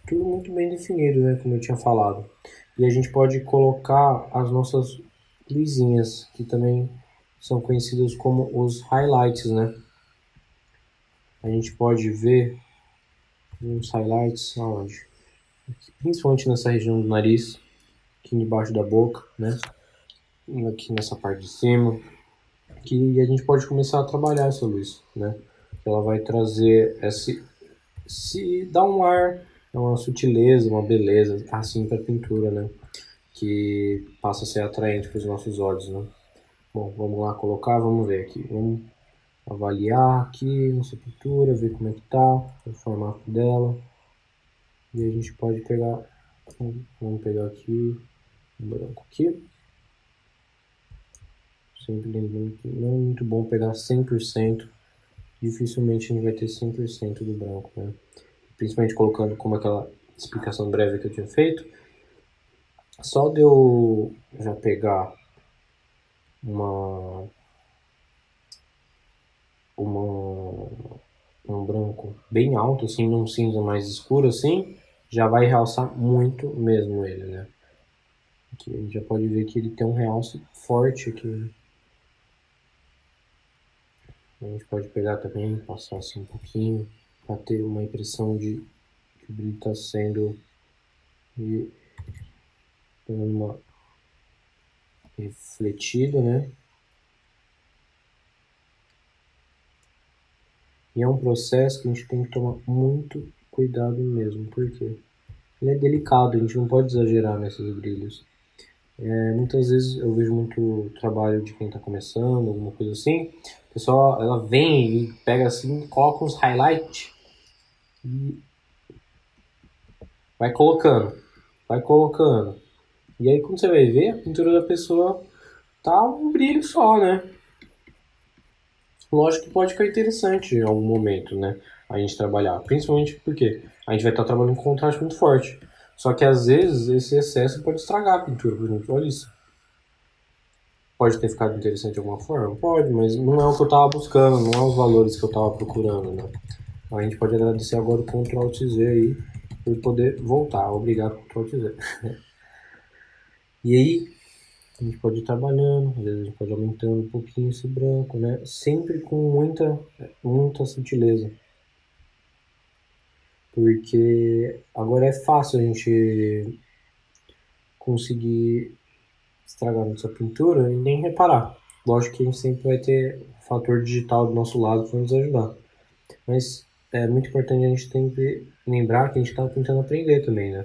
[SPEAKER 1] tudo muito bem definido, né? Como eu tinha falado. E a gente pode colocar as nossas luzinhas, que também são conhecidas como os highlights, né? A gente pode ver uns highlights aonde? Aqui, principalmente nessa região do nariz, aqui embaixo da boca, né? Aqui nessa parte de cima, que a gente pode começar a trabalhar essa luz, né? Ela vai trazer se dá um ar, uma sutileza, uma beleza assim para a pintura, né? Que passa a ser atraente para os nossos olhos, né? Bom, vamos lá colocar, vamos ver aqui, vamos avaliar aqui nossa pintura, ver como é que tá, o formato dela. E a gente pode pegar, vamos pegar aqui, um branco aqui. Sempre lembrando que não é muito bom pegar 100%, dificilmente a gente vai ter 100% do branco, né? Principalmente colocando como aquela explicação breve que eu tinha feito. Só de eu já pegar uma um branco bem alto, assim, num cinza mais escuro, assim, já vai realçar muito mesmo ele, né? Aqui a gente já pode ver que ele tem um realce forte aqui. A gente pode pegar também, passar assim um pouquinho, para ter uma impressão de que o brilho está sendo uma refletido, né? E é um processo que a gente tem que tomar muito cuidado mesmo, porque ele é delicado, a gente não pode exagerar nesses brilhos. Muitas vezes eu vejo muito trabalho de quem está começando, alguma coisa assim, o pessoal, ela vem e pega assim, coloca uns highlights e vai colocando, vai colocando. E aí quando você vai ver, a pintura da pessoa tá um brilho só, né? Lógico que pode ficar interessante em algum momento, né? A gente trabalhar. Principalmente porque a gente vai estar trabalhando com contraste muito forte. Só que às vezes esse excesso pode estragar a pintura, por exemplo. Olha isso. Pode ter ficado interessante de alguma forma? Pode, mas não é o que eu estava buscando, não é os valores que eu estava procurando, né? A gente pode agradecer agora o Ctrl Alt Z aí, por poder voltar. Obrigado, Ctrl Alt Z. E aí, a gente pode ir trabalhando, às vezes a gente pode ir aumentando um pouquinho esse branco, né? Sempre com muita sutileza. Porque agora é fácil a gente conseguir estragar nossa pintura e nem reparar. Lógico que a gente sempre vai ter o fator digital do nosso lado para nos ajudar. Mas é muito importante a gente sempre lembrar que a gente está tentando aprender também, né?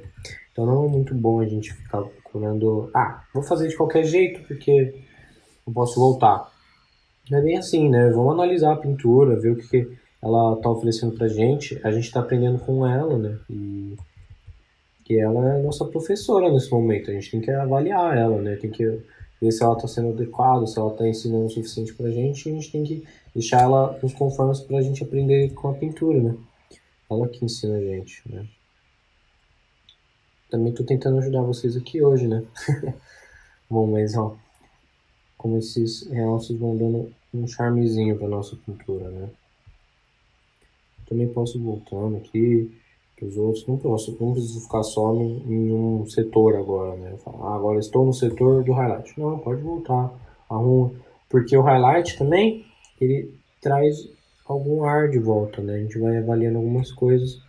[SPEAKER 1] Então não é muito bom a gente ficar procurando, vou fazer de qualquer jeito porque eu posso voltar. Não é bem assim, né? Vamos analisar a pintura, ver o que ela está oferecendo pra gente. A gente está aprendendo com ela, né? E que ela é a nossa professora nesse momento. A gente tem que avaliar ela, né? Tem que ver se ela está sendo adequada, se ela está ensinando o suficiente pra gente. E a gente tem que deixar ela nos conformes pra gente aprender com a pintura, né? Ela que ensina a gente, né? Também tô tentando ajudar vocês aqui hoje, né? Bom, mas ó, como esses realços vão dando um charmezinho pra nossa pintura, né? Também posso ir voltando aqui para os outros. Não preciso ficar só em um setor agora, né? Falar, agora estou no setor do highlight. Não, pode voltar, arruma. Porque o highlight também, ele traz algum ar de volta, né? A gente vai avaliando algumas coisas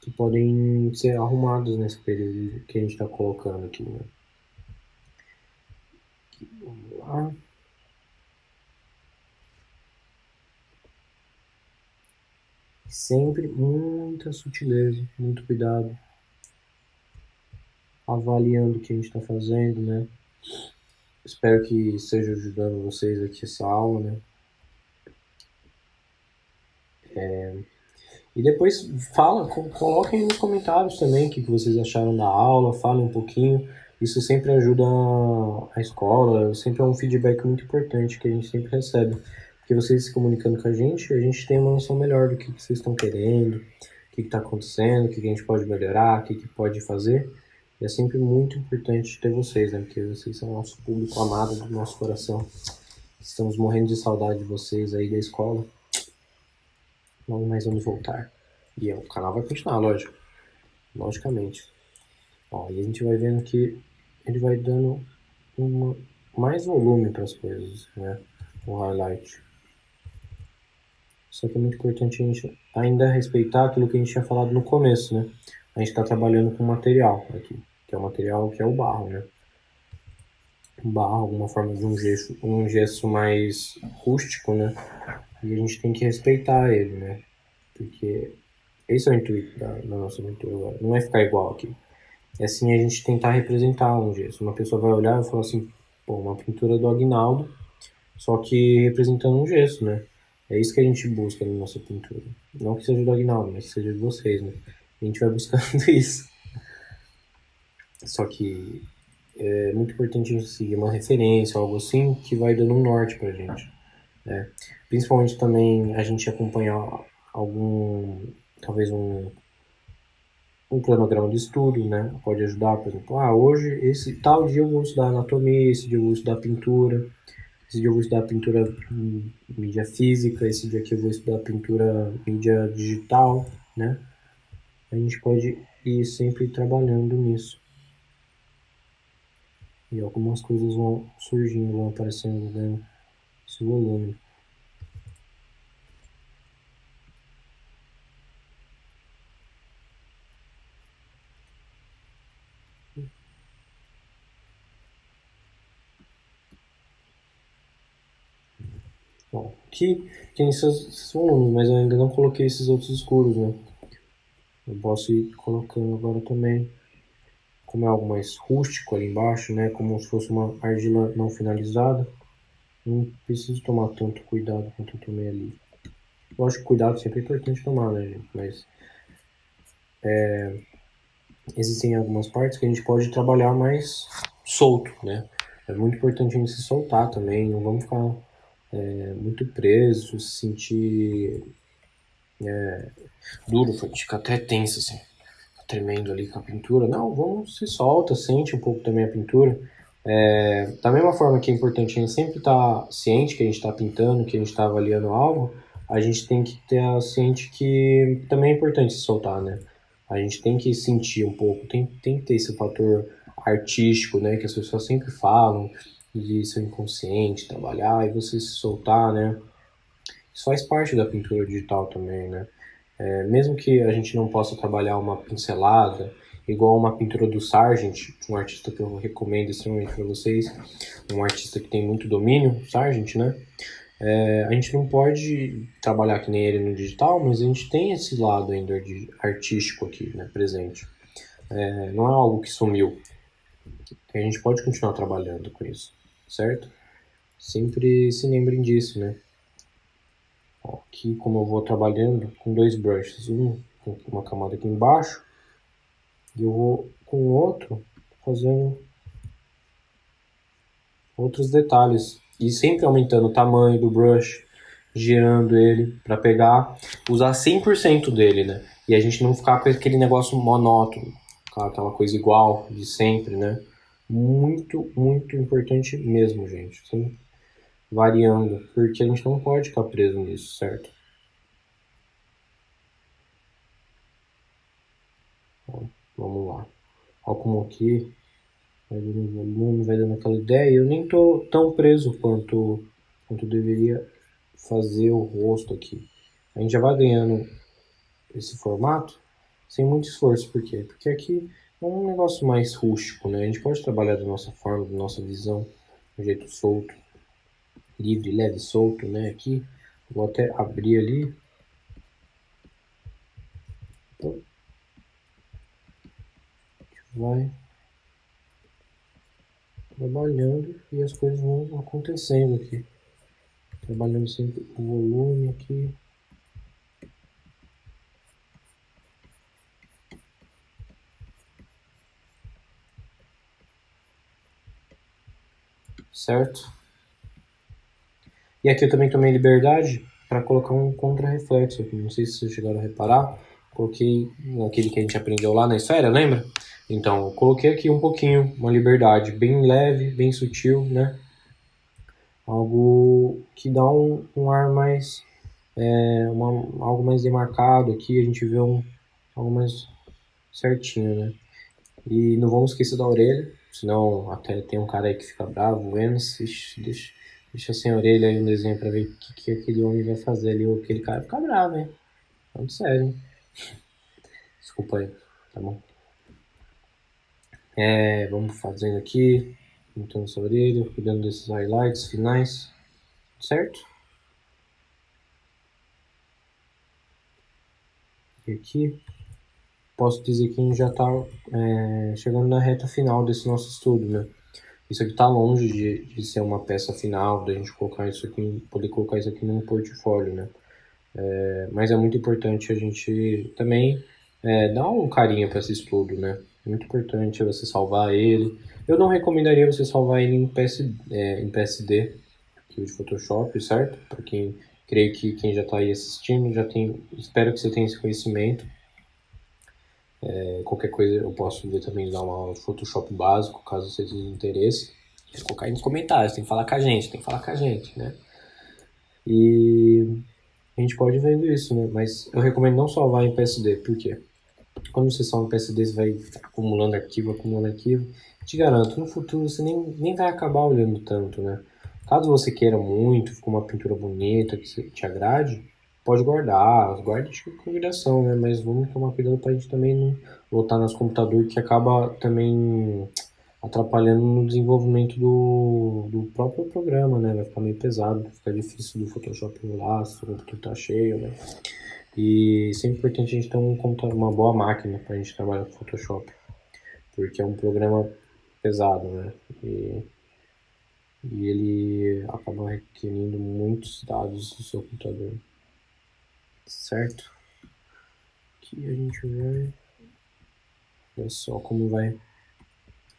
[SPEAKER 1] que podem ser arrumados nesse período que a gente está colocando aqui, né? Vamos lá. Sempre muita sutileza, muito cuidado, avaliando o que a gente está fazendo, né? Espero que esteja ajudando vocês aqui essa aula, né? E depois coloquem nos comentários também o que vocês acharam da aula, falem um pouquinho. Isso sempre ajuda a escola, sempre é um feedback muito importante que a gente sempre recebe. Porque vocês se comunicando com a gente tem uma noção melhor do que vocês estão querendo, o que está acontecendo, o que a gente pode melhorar, o que pode fazer. E é sempre muito importante ter vocês, né? Porque vocês são o nosso público amado do nosso coração. Estamos morrendo de saudade de vocês aí da escola. Logo mais vamos voltar. E o canal vai continuar, lógico. Logicamente. Ó, e a gente vai vendo que ele vai dando mais volume para as coisas, né? O highlight. Só que é muito importante a gente ainda respeitar aquilo que a gente tinha falado no começo, né? A gente está trabalhando com material aqui, que é o material que é o barro, né? O barro, alguma forma de um gesso mais rústico, né? E a gente tem que respeitar ele, né? Porque esse é o intuito da nossa pintura agora. Não é ficar igual aqui. É assim a gente tentar representar um gesso. Uma pessoa vai olhar e falar assim, pô, uma pintura do Aguinaldo, só que representando um gesso, né? É isso que a gente busca na nossa pintura. Não que seja do Aguinaldo, mas que seja de vocês, né? A gente vai buscando isso. Só que é muito importante a gente seguir uma referência, algo assim, que vai dando um norte pra gente. Né? Principalmente também a gente acompanhar talvez um cronograma de estudo, né? Pode ajudar, por exemplo, hoje, esse tal dia eu vou estudar anatomia, esse dia eu vou estudar pintura, esse dia eu vou estudar pintura mídia física, esse dia aqui eu vou estudar pintura mídia digital, né? A gente pode ir sempre trabalhando nisso. E algumas coisas vão surgindo, vão aparecendo, né? Esse volume. Bom, aqui tem esses volumes, mas eu ainda não coloquei esses outros escuros, né? Eu posso ir colocando agora também. Como é algo mais rústico ali embaixo, né? Como se fosse uma argila não finalizada. Não preciso tomar tanto cuidado quanto eu tomei ali. Lógico que cuidado sempre é importante tomar, né, gente? Mas existem algumas partes que a gente pode trabalhar mais solto, né? É muito importante a gente se soltar também. Não vamos ficar muito preso, se sentir duro, ficar até tenso, assim. Tremendo ali com a pintura. Não, vamos, se solta, sente um pouco também a pintura. Da mesma forma que é importante a gente sempre estar ciente que a gente está pintando, que a gente está avaliando algo, a gente tem que ter ciente que também é importante se soltar, né? A gente tem que sentir um pouco, tem que ter esse fator artístico, né? Que as pessoas sempre falam, de ser inconsciente, trabalhar e você se soltar, né? Isso faz parte da pintura digital também, né? Mesmo que a gente não possa trabalhar uma pincelada, igual uma pintura do Sargent, um artista que eu recomendo extremamente para vocês, um artista que tem muito domínio, Sargent, né? A gente não pode trabalhar que nem ele no digital, mas a gente tem esse lado ainda de artístico aqui, né, presente. Não é algo que sumiu. A gente pode continuar trabalhando com isso, certo? Sempre se lembrem disso, né? Aqui, como eu vou trabalhando com dois brushes, com uma camada aqui embaixo, e eu vou com o outro fazendo outros detalhes. E sempre aumentando o tamanho do brush, girando ele para pegar, usar 100% dele, né? E a gente não ficar com aquele negócio monótono, aquela coisa igual de sempre, né? Muito, muito importante mesmo, gente. Sempre variando, porque a gente não pode ficar preso nisso, certo? Então, vamos lá. Olha como aqui vai dando volume, vai dando aquela ideia. Eu nem tô tão preso quanto deveria fazer o rosto aqui. A gente já vai ganhando esse formato sem muito esforço. Por quê? Porque aqui é um negócio mais rústico, né? A gente pode trabalhar da nossa forma, da nossa visão, de um jeito solto, livre, leve, solto, né? Aqui, vou até abrir ali. Então, vai trabalhando e as coisas vão acontecendo aqui. Trabalhando sempre o volume aqui. Certo? E aqui eu também tomei liberdade para colocar um contra-reflexo aqui. Não sei se vocês chegaram a reparar. Coloquei aquele que a gente aprendeu lá na esfera, lembra? Então, eu coloquei aqui um pouquinho, uma liberdade bem leve, bem sutil, né? Algo que dá um ar mais, algo mais demarcado aqui, a gente vê algo mais certinho, né? E não vamos esquecer da orelha, senão até tem um cara aí que fica bravo, vendo, deixa sem orelha aí um desenho pra ver o que aquele homem vai fazer ali, ou aquele cara fica bravo, hein? Falando sério, hein? Desculpa aí, tá bom? Vamos fazendo aqui, montando essa orelha, cuidando desses highlights finais, certo? E aqui, posso dizer que a gente já está chegando na reta final desse nosso estudo, né? Isso aqui está longe de ser uma peça final, da gente colocar isso aqui, poder colocar isso aqui num portfólio, né? Mas é muito importante a gente também dar um carinho para esse estudo, né? Muito importante você salvar ele. Eu não recomendaria você salvar ele em PSD, arquivo de Photoshop, certo? Para quem creio que quem já está aí assistindo já tem, espero que você tenha esse conhecimento. Qualquer coisa eu posso ver também dar uma aula de Photoshop básico, caso vocês tenham interesse. É colocar aí nos comentários, tem que falar com a gente, né? E a gente pode ir vendo isso, né? Mas eu recomendo não salvar em PSD, por quê? Quando você salva em PSD, você vai acumulando arquivo. Te garanto, no futuro você nem vai acabar olhando tanto, né? Caso você queira muito, ficou uma pintura bonita que te agrade, pode guardar, guarde com convidação, né? Mas vamos tomar cuidado pra gente também não botar nos computadores que acaba também atrapalhando no desenvolvimento do próprio programa, né? Vai ficar meio pesado, fica difícil do Photoshop rolar, se o computador tá cheio, né? E sempre é importante a gente ter uma boa máquina para a gente trabalhar com Photoshop, porque é um programa pesado, né? E ele acaba requerindo muitos dados do seu computador, certo? Aqui a gente vai, olha só como vai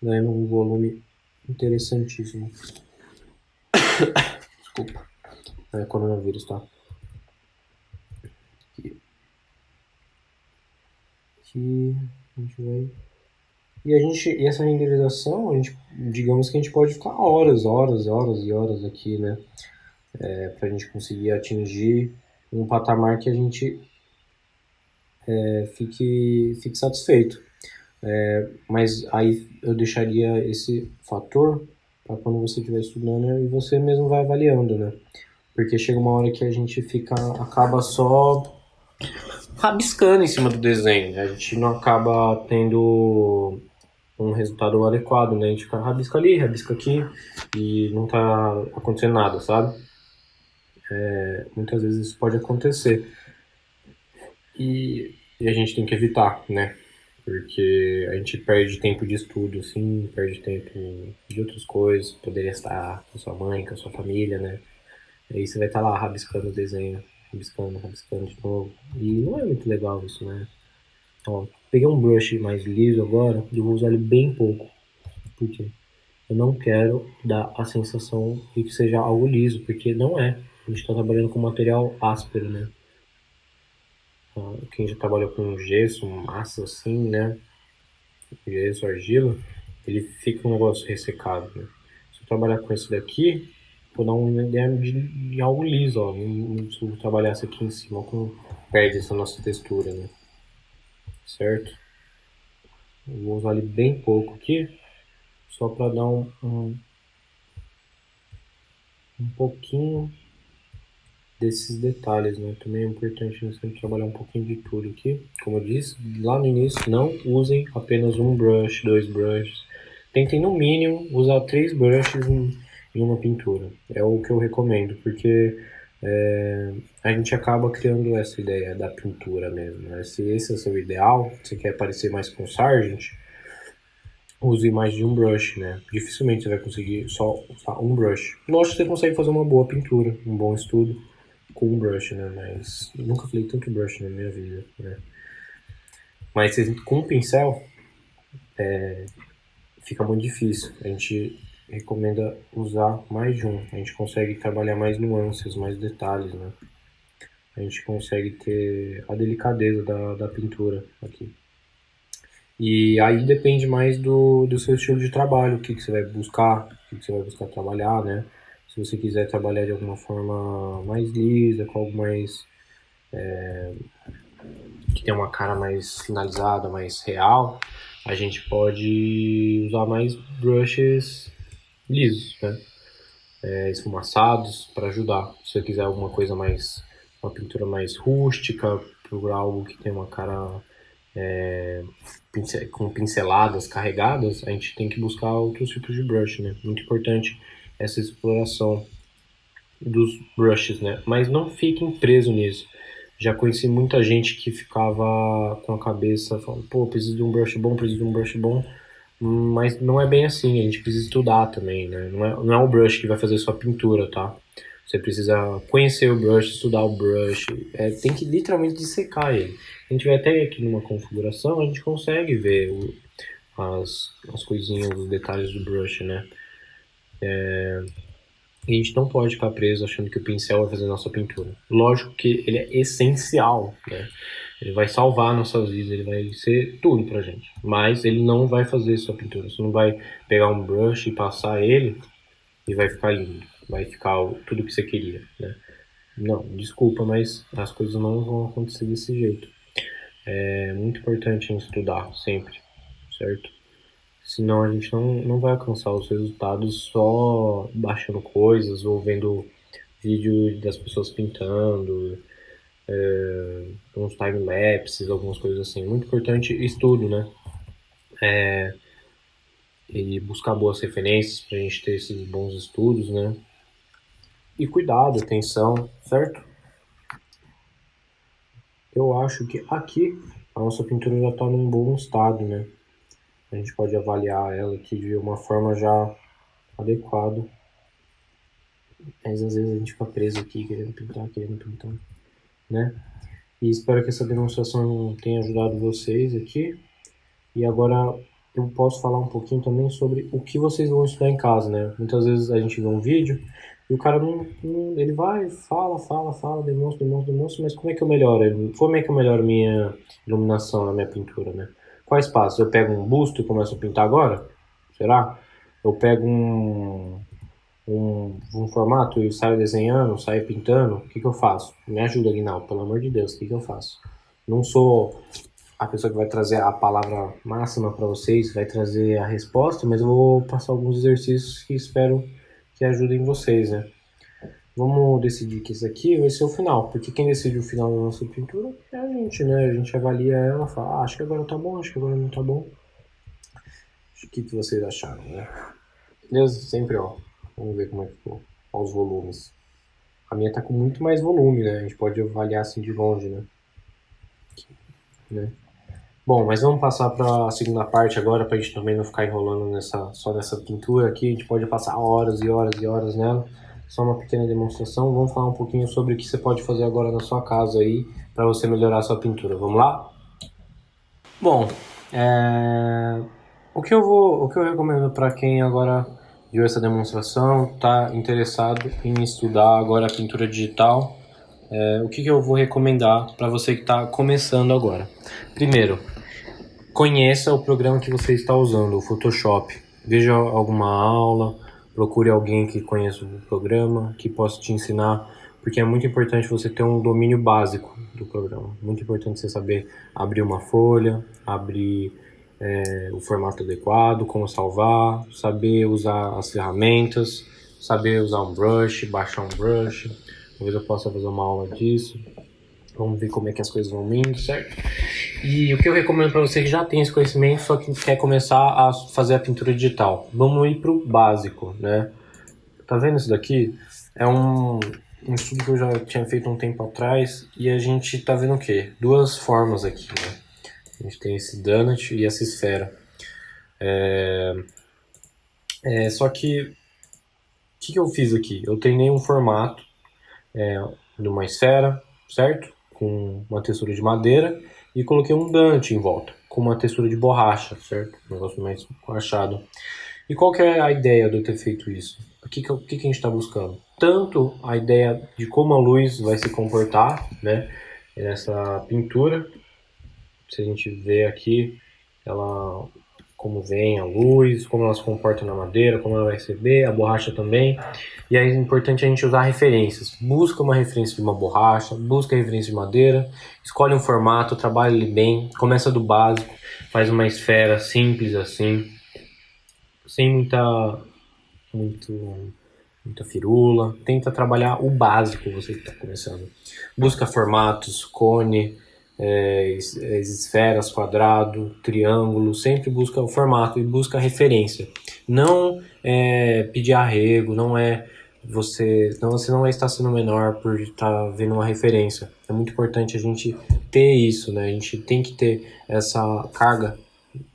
[SPEAKER 1] ganhando um volume interessantíssimo. Desculpa, é coronavírus, tá? Aqui a gente vai. E essa renderização, digamos que a gente pode ficar horas aqui, né? Para a gente conseguir atingir um patamar que a gente fique satisfeito. Mas aí eu deixaria esse fator para quando você estiver estudando e você mesmo vai avaliando, né? Porque chega uma hora que a gente acaba só rabiscando em cima do desenho, né? A gente não acaba tendo um resultado adequado, né? A gente fica rabisca ali, rabisca aqui e não tá acontecendo nada, sabe? Muitas vezes isso pode acontecer e a gente tem que evitar, né? Porque a gente perde tempo de estudo, assim, perde tempo de outras coisas, poderia estar com a sua mãe, com a sua família, né? Aí você vai estar lá rabiscando o desenho, rabiscando de novo. E não é muito legal isso, né? Ó, peguei um brush mais liso agora e vou usar ele bem pouco. Por quê? Eu não quero dar a sensação de que seja algo liso, porque não é. A gente está trabalhando com material áspero, né? Quem já trabalhou com gesso, massa assim, né? Gesso, argila, ele fica um negócio ressecado, né? Se eu trabalhar com esse daqui, vou dar uma ideia de algo liso, ó. Se eu trabalhasse aqui em cima, perde essa nossa textura, né? Certo? Eu vou usar ele bem pouco aqui, só para dar um pouquinho desses detalhes, né? Também é importante nós sempre trabalhar um pouquinho de tudo aqui. Como eu disse lá no início, não usem apenas um brush, 2 brushes. Tentem no mínimo usar 3 brushes em uma pintura. É o que eu recomendo, porque a gente acaba criando essa ideia da pintura mesmo, né? Se esse é o seu ideal, você quer parecer mais com o Sargent, use mais de um brush, né? Dificilmente você vai conseguir só usar um brush. Lógico que você consegue fazer uma boa pintura, um bom estudo com um brush, né? Mas eu nunca falei tanto brush na minha vida, né? Mas com um pincel fica muito difícil. A gente recomenda usar mais de um. A gente consegue trabalhar mais nuances, mais detalhes, né? A gente consegue ter a delicadeza da pintura aqui. E aí depende mais do seu estilo de trabalho, o que você vai buscar, o que você vai buscar trabalhar, né? Se você quiser trabalhar de alguma forma mais lisa, com algo mais que tem uma cara mais finalizada, mais real, a gente pode usar mais brushes lisos, né? Esfumaçados para ajudar. Se você quiser alguma coisa mais, uma pintura mais rústica, procurar algo que tem uma cara com pinceladas carregadas, a gente tem que buscar outros tipos de brush, né? Muito importante essa exploração dos brushes, né? Mas não fiquem presos nisso. Já conheci muita gente que ficava com a cabeça falando, pô, preciso de um brush bom, preciso de um brush bom. Mas não é bem assim, a gente precisa estudar também, né? Não é o brush que vai fazer sua pintura, tá? Você precisa conhecer o brush, estudar o brush, tem que literalmente dissecar ele. A gente vai até aqui numa configuração, a gente consegue ver as coisinhas, os detalhes do brush, né? E a gente não pode ficar preso achando que o pincel vai fazer a nossa pintura. Lógico que ele é essencial, né? Ele vai salvar nossas vidas, ele vai ser tudo pra gente. Mas ele não vai fazer sua pintura. Você não vai pegar um brush e passar ele e vai ficar lindo. Vai ficar tudo que você queria, né? Não, desculpa, mas as coisas não vão acontecer desse jeito. É muito importante a gente estudar sempre, certo? Senão a gente não vai alcançar os resultados só baixando coisas ou vendo vídeo das pessoas pintando, uns time-lapses, algumas coisas assim. Muito importante estudo, né? E buscar boas referências pra gente ter esses bons estudos, né? E cuidado, atenção, certo? Eu acho que aqui a nossa pintura já está num bom estado, né? A gente pode avaliar ela aqui de uma forma já adequada. Mas às vezes a gente fica preso aqui querendo pintar, né? E espero que essa demonstração tenha ajudado vocês aqui. E agora eu posso falar um pouquinho também sobre o que vocês vão estudar em casa, né? Muitas vezes a gente vê um vídeo e o cara ele vai, fala, demonstra, mas como é que eu melhoro? Como é que eu melhoro minha iluminação na minha pintura, né? Quais passos? Eu pego um busto e começo a pintar agora? Será? Eu pego um formato e saio desenhando, saio pintando? O que eu faço? Me ajuda, Guinaldo, pelo amor de Deus, o que eu faço? Não sou a pessoa que vai trazer a palavra máxima para vocês, vai trazer a resposta, mas eu vou passar alguns exercícios que espero que ajudem vocês, né? Vamos decidir que esse aqui vai ser o final, porque quem decide o final da nossa pintura é a gente, né? A gente avalia ela e fala, acho que agora tá bom, acho que agora não tá bom. O que vocês acharam, né? Beleza? Sempre, ó. Vamos ver como é que ficou. Ó, os volumes. A minha tá com muito mais volume, né? A gente pode avaliar assim de longe, né? Bom, mas vamos passar para a segunda parte agora, para a gente também não ficar enrolando só nessa pintura aqui. A gente pode passar horas e horas e horas nela. Só uma pequena demonstração. Vamos falar um pouquinho sobre o que você pode fazer agora na sua casa aí, para você melhorar a sua pintura. Vamos lá? Bom, o que eu recomendo para quem agora viu essa demonstração, está interessado em estudar agora a pintura digital, o que eu vou recomendar para você que está começando agora? Primeiro, conheça o programa que você está usando, o Photoshop. Veja alguma aula, procure alguém que conheça o programa, que possa te ensinar, porque é muito importante você ter um domínio básico do programa. Muito importante você saber abrir uma folha, abrir o formato adequado, como salvar, saber usar as ferramentas, saber usar um brush, baixar um brush, talvez eu possa fazer uma aula disso. Vamos ver como é que as coisas vão indo, certo? E o que eu recomendo para você que já tem esse conhecimento, só que quer começar a fazer a pintura digital. Vamos ir pro básico, né? Tá vendo isso daqui? É um estudo que eu já tinha feito um tempo atrás e a gente tá vendo o quê? Duas formas aqui, né? A gente tem esse donut e essa esfera. Só que, o que eu fiz aqui? Eu treinei um formato de uma esfera, certo? Com uma textura de madeira e coloquei um donut em volta, com uma textura de borracha, certo? Um negócio mais borrachado. E qual que é a ideia de eu ter feito isso? O que a gente está buscando? Tanto a ideia de como a luz vai se comportar, né, nessa pintura. Se a gente vê aqui, ela, como vem a luz, como ela se comporta na madeira, como ela vai receber, a borracha também. E aí é importante a gente usar referências. Busca uma referência de uma borracha, busca a referência de madeira, escolhe um formato, trabalha ele bem, começa do básico, faz uma esfera simples assim, sem muita firula. Tenta trabalhar o básico, você que está começando. Busca formatos, cone, esferas, quadrado, triângulo. Sempre busca o formato e busca a referência. Não pedir arrego, você não vai estar sendo menor por estar vendo uma referência. É muito importante a gente ter isso, né? A gente tem que ter essa carga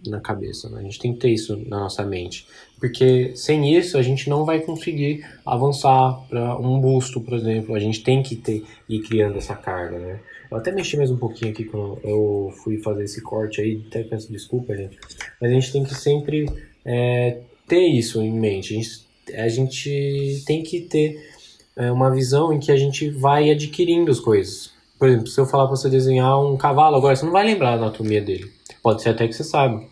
[SPEAKER 1] na cabeça, né? A gente tem que ter isso na nossa mente, porque sem isso a gente não vai conseguir avançar para um busto, por exemplo. A gente tem que ir criando essa carga, né? Eu até mexi mais um pouquinho aqui quando eu fui fazer esse corte aí, até peço desculpa, gente, mas a gente tem que sempre ter isso em mente. A gente tem que ter uma visão em que a gente vai adquirindo as coisas. Por exemplo, se eu falar para você desenhar um cavalo agora, você não vai lembrar a anatomia dele. Pode ser até que você saiba,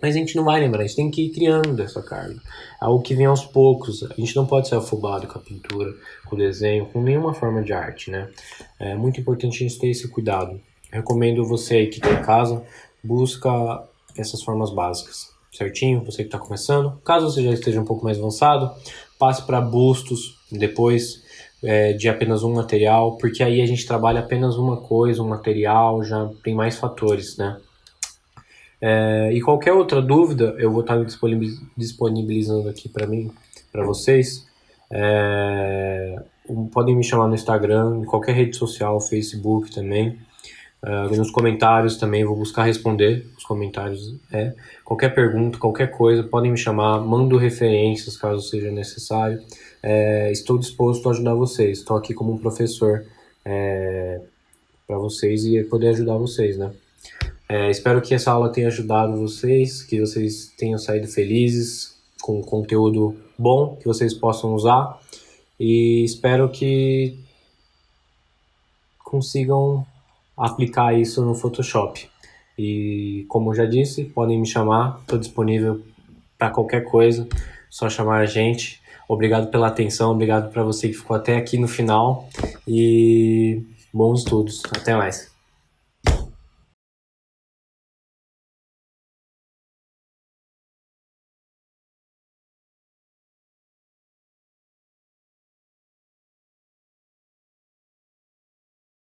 [SPEAKER 1] mas a gente não vai lembrar, a gente tem que ir criando dessa carga. É algo que vem aos poucos, a gente não pode ser afobado com a pintura, com o desenho, com nenhuma forma de arte, né? É muito importante a gente ter esse cuidado. Eu recomendo você aí que está em casa, busca essas formas básicas, certinho? Você que está começando. Caso você já esteja um pouco mais avançado, passe para bustos depois, de apenas um material, porque aí a gente trabalha apenas uma coisa, um material, já tem mais fatores, né? E qualquer outra dúvida, eu vou estar disponibilizando aqui para vocês. Podem me chamar no Instagram, em qualquer rede social, Facebook também. Nos comentários também, vou buscar responder os comentários. Qualquer pergunta, qualquer coisa, podem me chamar, mando referências caso seja necessário. Estou disposto a ajudar vocês, estou aqui como um professor para vocês e poder ajudar vocês, né? Espero que essa aula tenha ajudado vocês, que vocês tenham saído felizes, com conteúdo bom, que vocês possam usar. E espero que consigam aplicar isso no Photoshop. E como eu já disse, podem me chamar, estou disponível para qualquer coisa, só chamar a gente. Obrigado pela atenção, obrigado para você que ficou até aqui no final e bons estudos. Até mais.